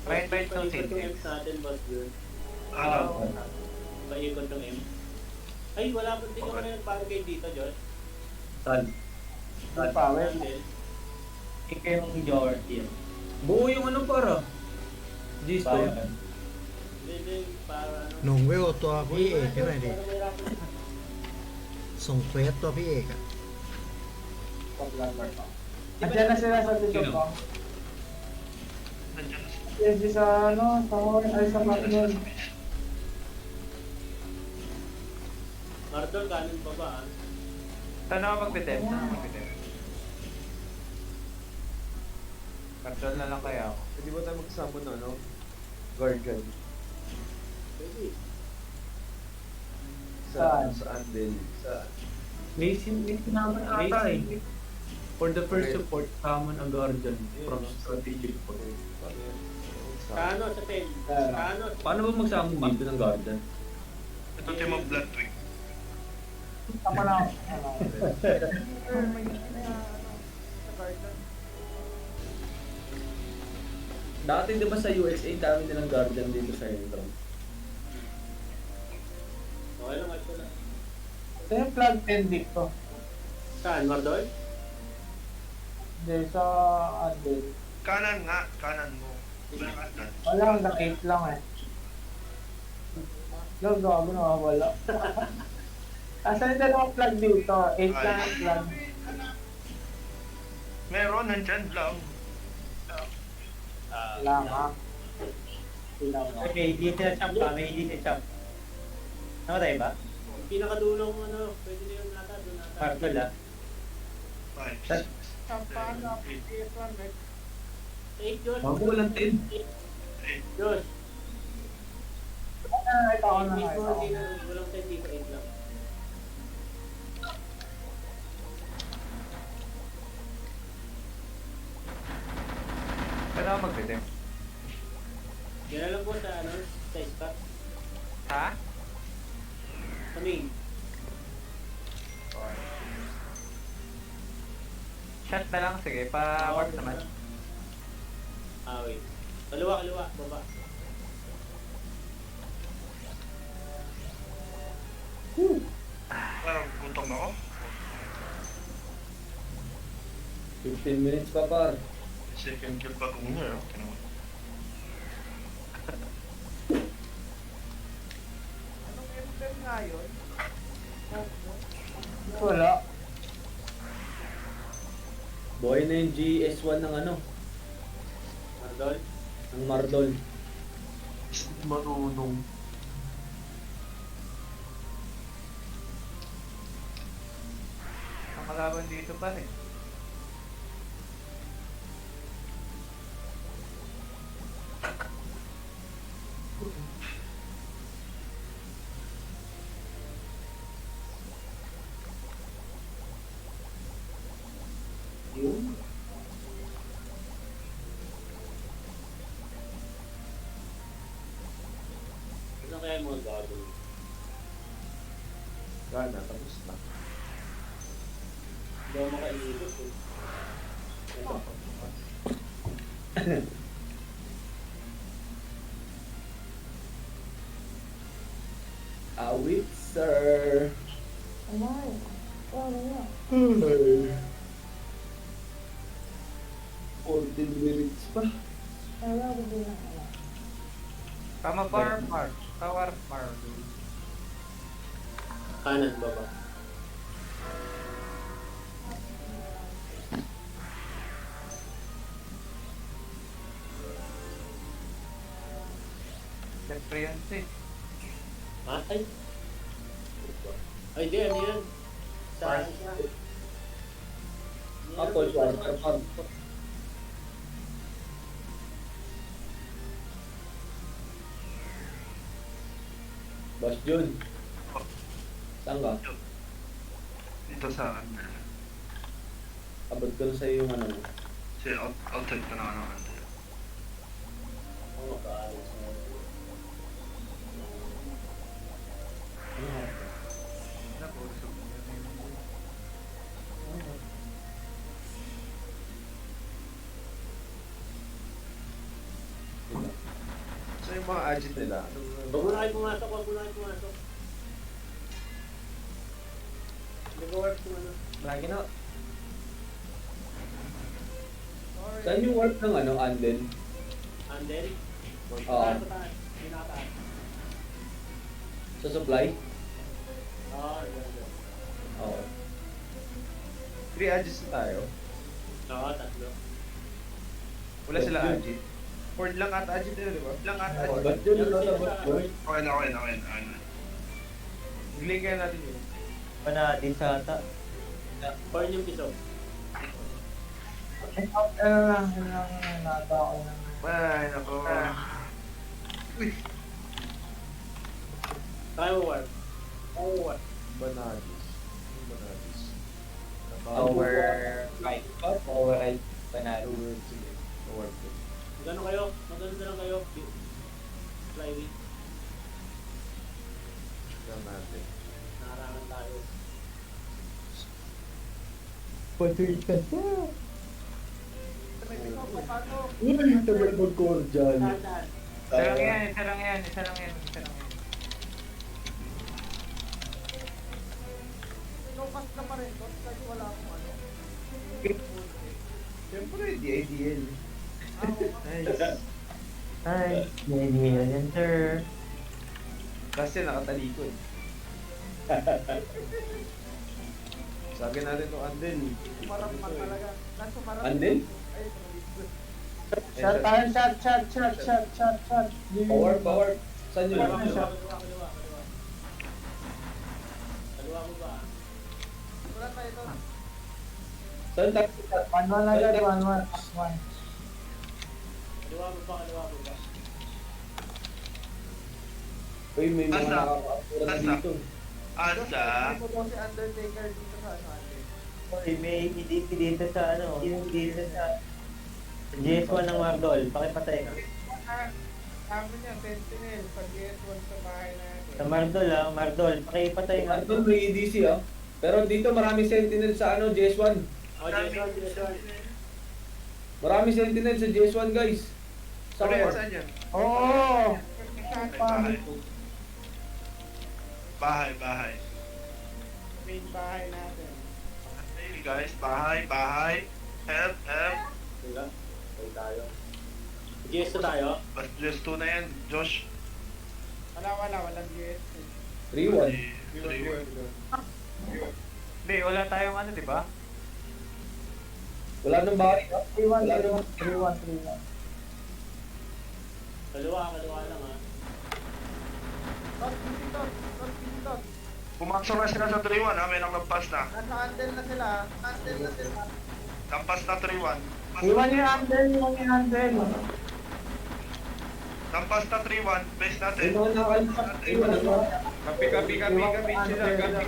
May invite ng Paikot Sin ng M Nex. sa atin, boss yun. Ano? Paikot ng M. Ay, wala pa. Hindi ka na nag-barricade dito, Josh. Saan? Ang power. Andel. Ikaw yung Jordan. Buo yung ano para? G-Stone. Bayan. Hindi, para ano. หนงเวลตัวพี่เอกให้หน่อยดิ Para mahirapan. ส่งเฟซตัวพี่เอกอะ Andiyan na sila sa TikTok ko. Nandiyan na sila. Yes, sa ano, sa ay sa Mardol. Martol, kanan pa ba ah? Saan ako magbe-dev? Saan ako magbe-dev? Control na lang kaya ako. Hindi ba tayo magsama na, no? Guardian. Pwede. Saan? Sa Andel. Sa... May sinama ata eh. For the first support, summon a guardian from strategic point. Paano yan? Sa... Kano sa 10. Kano. Paano ba mag-summon dito ng guardian? Ito team of Blood Twig. Tama na. Ano. Dati di ba sa USA, dami nilang guardian dito sa intro. Okay lang, ito lang. Ito yung plug pending ko. Saan, Mardol? Hindi, sa Andel. Kanan nga. Kanan mo. Wala kanan. Wala, hanggang 8 lang eh. Log, gago na wala. Asan yung dalawang plug dito? 8 lang ang plug. Meron, nandyan lang. Wala nga. Wala nga. Okay, hindi na champ pa. May hindi si champ. Namatay ba? Yung pinakadulong ano, pwede na yun nata, doon nata. Martol ah. 5, 6, Kampaan na, PS1, next. 8 Diyos. Bago walang 10. 8. Diyos. Ito ako na, Mismo ito ako. hindi na, walang 10 dito, 8 lang. Pwede ako mag-redeem. Yan na lang po sa ano, sa spot. Ha? Sa main. Shot na lang, sige. Pa-warp naman. Ah, wait. Kaliwa, baba. Parang gutom ako. 15 minutes pa par. Second kill pa kung nga. Anong emblem nga yun? Wala. Buhay na yung GS1 ng ano, Mardol. ng Mardol. Marunong. Ang kalaban dito pa rin. Yun. Ano kaya mga gagawin? Gana, tapos na. Hindi ako makailipot eh. Awit, sir. Ay, ano nga? 14 minutes pa. Wala ko din na. Tama, power. Power. Kanan, baba. Left pre yun, sis. Ha? Ay, di, ano yan? Sa siya. Apple water pump. Boss Jun. Saan ka? Dito sa akin. Abot ko na sa'yo yung ano mo. Kasi outside pa na ano. Oo, kaalis mo. Nabusog. So yung mga agit nila, Huwag mo na kayo pumasok, huwag mo na kayo pumasok. Nag-work mo ano. Lagi na. Saan yung warp ng ano, Anden? And then, Oo. taas, taas. Pinakataas. Sa supply? Oo, yun. Oo. 3 agits na tayo. Oo, tatlo. Wala sila agit. Ford lang ata agit nila, di ba? Lang ata agit. Ba't yun yung nasa boss Jun? Okay na. Bigay kaya natin yun. Panatin sa ata. Corn yung piso. Ano lang, nata ako na. Ay, nako. Uy! Kaya mo warp. Oo, warp. Banagis. Yung banagis. Power right. Power right. Panalo. Sige. Award ko. Magano kayo? Magano na lang kayo? Flyway. Tignan natin. Nakarangan tayo. Patuloy ka na. Uy, tagal mag-cordial. Saan? Isa lang yan. Lukas na pa rin to, kasi wala akong ano. Siyempre, DIDL. Nice. Ay, hindi yan, sir. Kasi nakatalikod. Sabi natin to Andel. Marap man talaga. Nasa marap. Anden? Ay, shot tayo, shot. Power. Saan yun? Kaliwa. baba. Wala tayo ito. Saan tayo? 1-1 agad, 1-1. Kaliwa baba, kaliwa baba. Uy, may mga Asa? nakakapura na Asa? dito. Asa? Hindi mo daw si Undertaker dito sa ano, Andre. Oy, may EDP dito sa ano, dito sa GS1 ng Mardol. Pakipatay ka. Sabi niya, Sentinel, pag GS1 sa bahay natin. Sa Mardol Mardol. Pakipatay nga. Mardol may EDC ah. Pero dito marami sentinel sa ano, JS1. Oh, GS1. Marami sentinel sa JS1 guys. Sa Ano yan? core. Saan yan? Oo! Bahay, bahay. Main bahay natin. Hey guys, bahay. Help. Wala. Wala tayo. GS2 tayo? Bas just 2 na yan, Josh. Walang GS2. 3-1. 3-1. Hindi, wala tayong ano, di ba? Wala nang bari. 3-1. Kaliwa lang ha. Top. Pumasok na sila sa 3-1 ha, may naglampas na. Nasa handle na sila. Lampas na 3-1. Iwan yung handle. Lampas na 3-1, base natin. May mga nakalipat. May mga nakalipat. Kapi sila, kapi.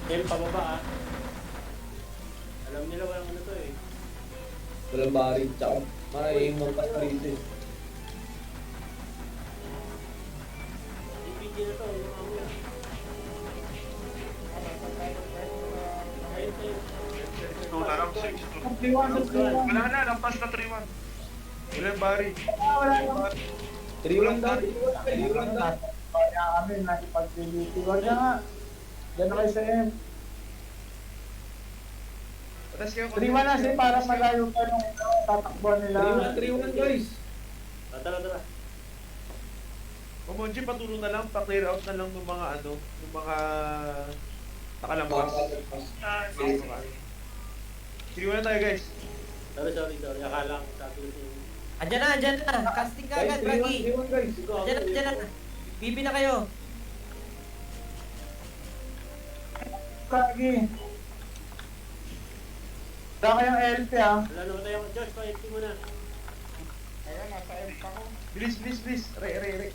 Game pababa ha. Alam nila walang ano to eh. Walang bari. Tsaka may mga pasarito eh. DPG na to, yung mga mula. 2 na lang, 6-2. 3-1. Wala na, lampas na 3-1. Walang bari. 3-1 dati. 3-1 dati. Kaya kami, nakipag-PVT. Wag na nga. Diyan na kayo sa M. Patas kayo. 3-1 na siya para malayo pa yung tatakbuhan nila. 3-1 guys. Tara. Kumonji, patulong na lang, pa-clear out na lang ng mga ano, ng mga nakalabas. Sige muna tayo guys. Sorry. Akala ko sabi ko yung... Andyan na. Casting ka Guys, agad, Bragi. 3-1 guys. Andyan na. Bibi na kayo. Kagi. Wala kayong LP ah. Wala naman tayo. Josh, pa-FP mo na. Ayan, nasa M pa ko. Bilis. Re.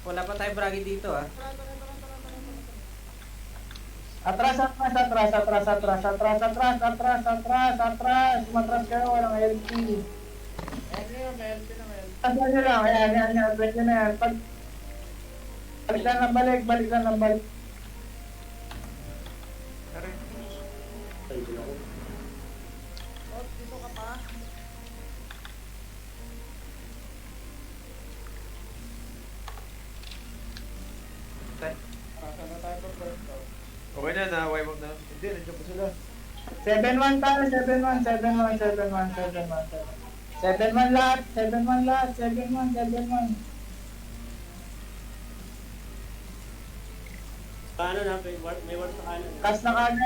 Wala pa tayo Bragi dito ah. Atras. Matras kayo, walang LP. Atras nyo lang, ayan, atras nyo na yan. Balik lang ng balik. Dito ka pa? Sana tayo pa first out. Okay na, wipe out na. Hindi, nandiyan pa sila. 7-1 tayo, 7-1 lahat. Paano na? May word sa kanan. Kas na kagad.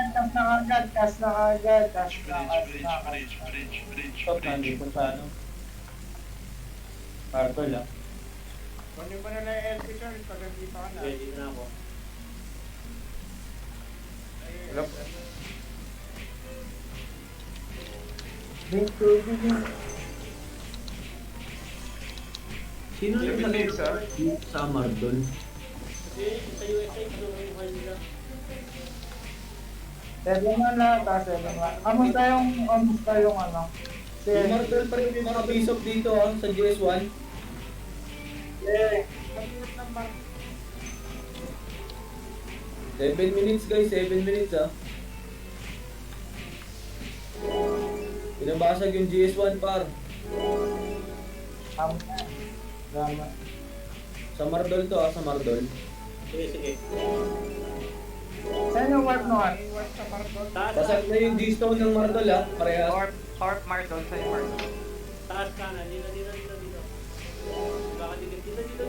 Bridge. Stop, nandito sa ano. Mardol Kunin mo na lang yung LP Charles, pag nandito ka na. Okay, dito na ako. Wala. Sino yung Bilis ha. sa Mardol? Kasi sa USA, ano yung file nila? 7-1 lahat, 7-1. Kamusta yung ano? Si Yung Mardol pa rin yung mga bishop dito ah, sa JS1. Eh, 7 minutes guys, 7 minutes ah. Pinabasag yung GS1 par. Drama. Sa Mardol to ah, sa Mardol. Sige. Saan yung warp nun? Taas Pasag na yung G-Stone ng Mardol ah, parehas. Orp Mardol, sa'yo Mardol. Taas kanan. Dito. Baka dito. Dito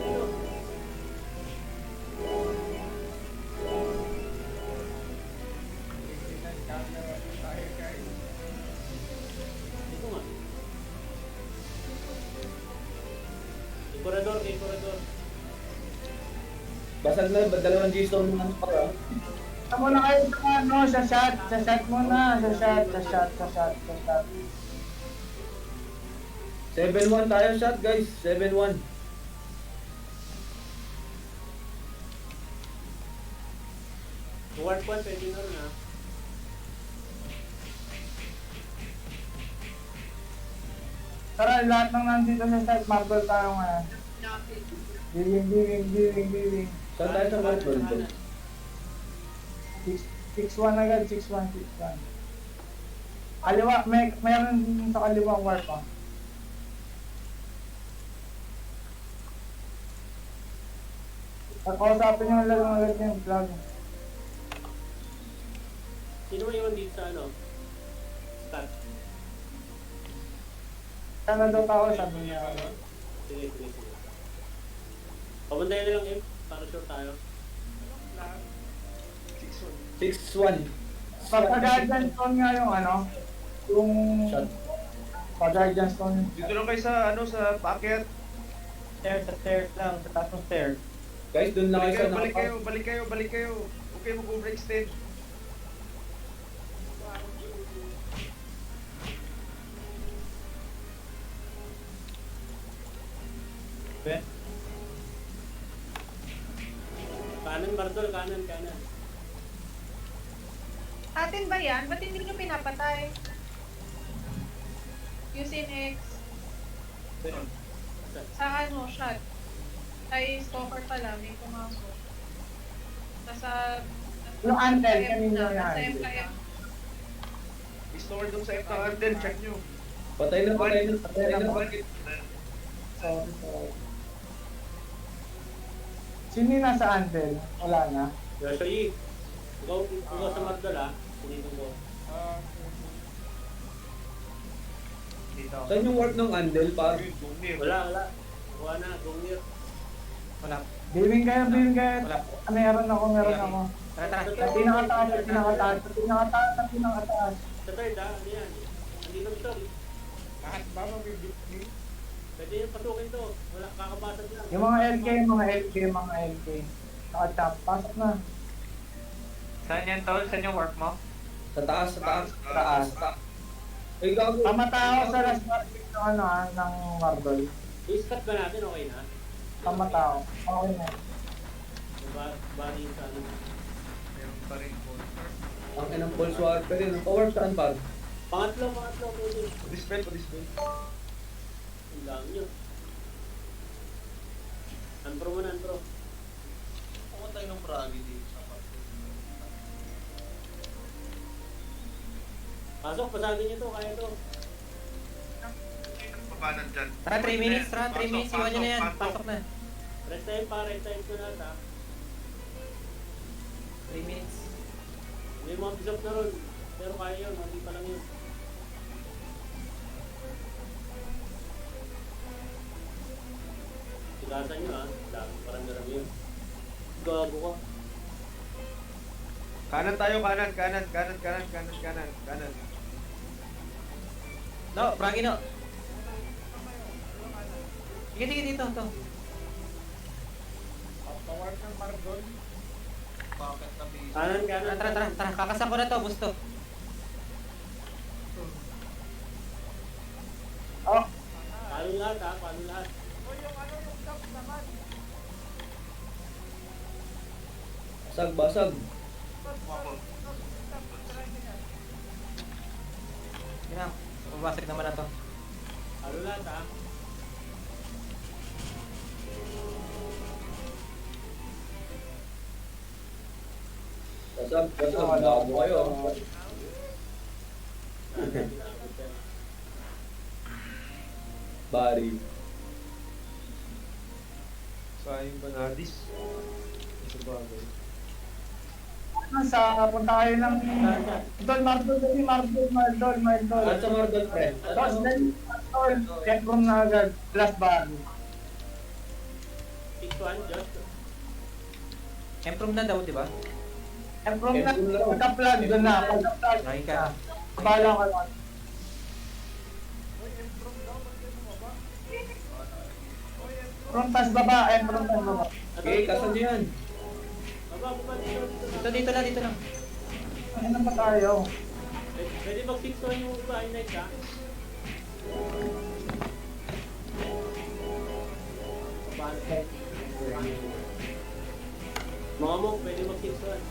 nga. May koridor. Basag na, dalawang G-Stone naman para. Sa muna kayo sa ano, sa shot. Sa shot muna. Sa shot. 7-1 tayo shot guys, 7-1. Warp 1, pwede na rin ha. Tara, lahat ng nandito sa side, marble tayo ngayon. Biwing. Saan tayo sa marble ko? 6-1 agad, 6-1. Kaliwa, mayroon din sa kaliwa ang warp ah. Pagkausapin nyo lang agad yung vlog. Sino mo iwan dito sa ano? Start. Sana daw ako, sabi niya. Sige. Pabantayan na lang eh. Para sure tayo. 6-1. Pag-guardian stone nga yung ano, yung Shot. pag-guardian stone. Dito lang kayo sa ano sa packet. Stairs lang, sa taas ng stairs. Guys, dun lang kayo sa Balik kayo. Huwag kayo mag-overextend. Kanan, Bardol. Kanan. Atin ba yan? Ba't hindi nyo pinapatay? Using X. Sa ano, shot. Ay, stalker pala, may pumasok. Nasa... Yung antel, MKM kanina na, yung nasa antel. MKM. Store doon sa F ng Arden, check nyo. Patay na. Sorry. Sino yung nasa antel? Wala na. Yoshi, go sa Bardol ha. Hindi ko. Dito. Saan yung warp ng Andel par? Wala. Wala na. Gungir. Wala. Biwing kayo. Wala. Meron ako. Tara. Sa pinakataas. Sa third ha. Ano yan? Andito ito. Lahat ba mag-big? Pwede yung pasukin to. Wala. Kakabasag lang. Yung mga LK. Nakatap. Pasok na. Saan yan, Tol? Saan yung work mo? Sa taas. Taas. Ay, gago. Tamatao sa last part ng ano ng marble. I-scut ba natin? Okay na? Tamatao. Okay na. Body sa ano. Meron pa rin po. Ang inang pulse warp pa rin. Power saan par? Pangatlo. Pwede. Dispel. Ang dami nyo. Antro mo na, antro. Ako tayo ng gravity. Pasok, pasagin nyo to. Kaya to. Papanan dyan. Tara, 3 minutes. 3 minutes. Iwan nyo na yan. Pasok. Pasok na. Rest time ko lahat ha. 3 minutes. May mga bisop na ron. Pero kaya yun, hindi pa lang yun. Sigasan nyo ha. Dami parang darami yun. Gago ka. Kanan tayo, kanan. No, Froggy no. Sige, dito. Tawag ng Mardon. Bakit na may... Kanan. Tara. Kakasan ko na to, gusto. Oh, Palo lahat ha, palo lahat. Basag. Yun na. Bumabasag naman na to. Palo lahat ha. Basag. Gago kayo. Bari. Sayang Banadis. Sa bagay. sa punta kayo ng Marble. At sa Mardol, pre. Tapos then, get room na agad, last bar. 6-1, just. Improve na daw, di ba? And from na, pagka-plug doon na, pagka-plug Lagi na. ka. Bala ka lang. From tas baba, and from tas baba. Okay, kasan nyo yan? baba dito. Dito lang. Ano pa tayo? Pwede mag-6-1 yung iba, yung next ha? Mga mo, pwede mag-6-1.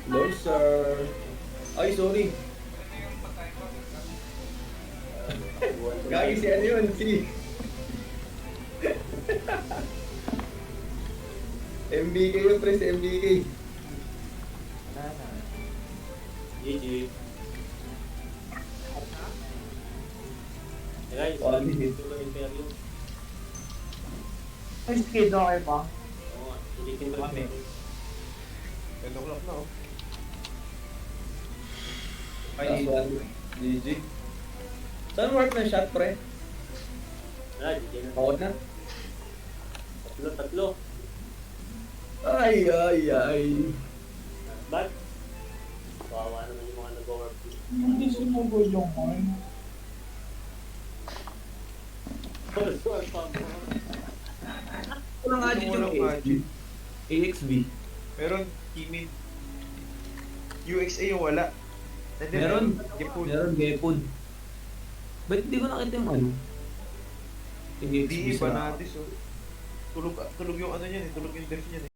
Hello, sir. Ay, sorry. Gagi si ano yun, si... MBK yung pre, si MBK. GG. Guys, One hit. ito yung Imperium. May skid okay pa? Oo nga, ilitin ko yung 10 o'clock na oh. Ay, GG. Saan work ng shot, pre? GG na. Pakot na. Tatlo. Ay. Ba't? Kawawa naman yung mga nag-work. Hindi sumugod yung coin. Sure pa mo. Walang agit yung Walang agit. AXB. Meron Kimin. UXA yung wala. Meron. Gipon. Meron, Gepon. Ba't hindi ko nakita yung ano? AXB Di sa... Banatis oh. Tulog yung ano niyan eh. Tulog yung def niyan eh.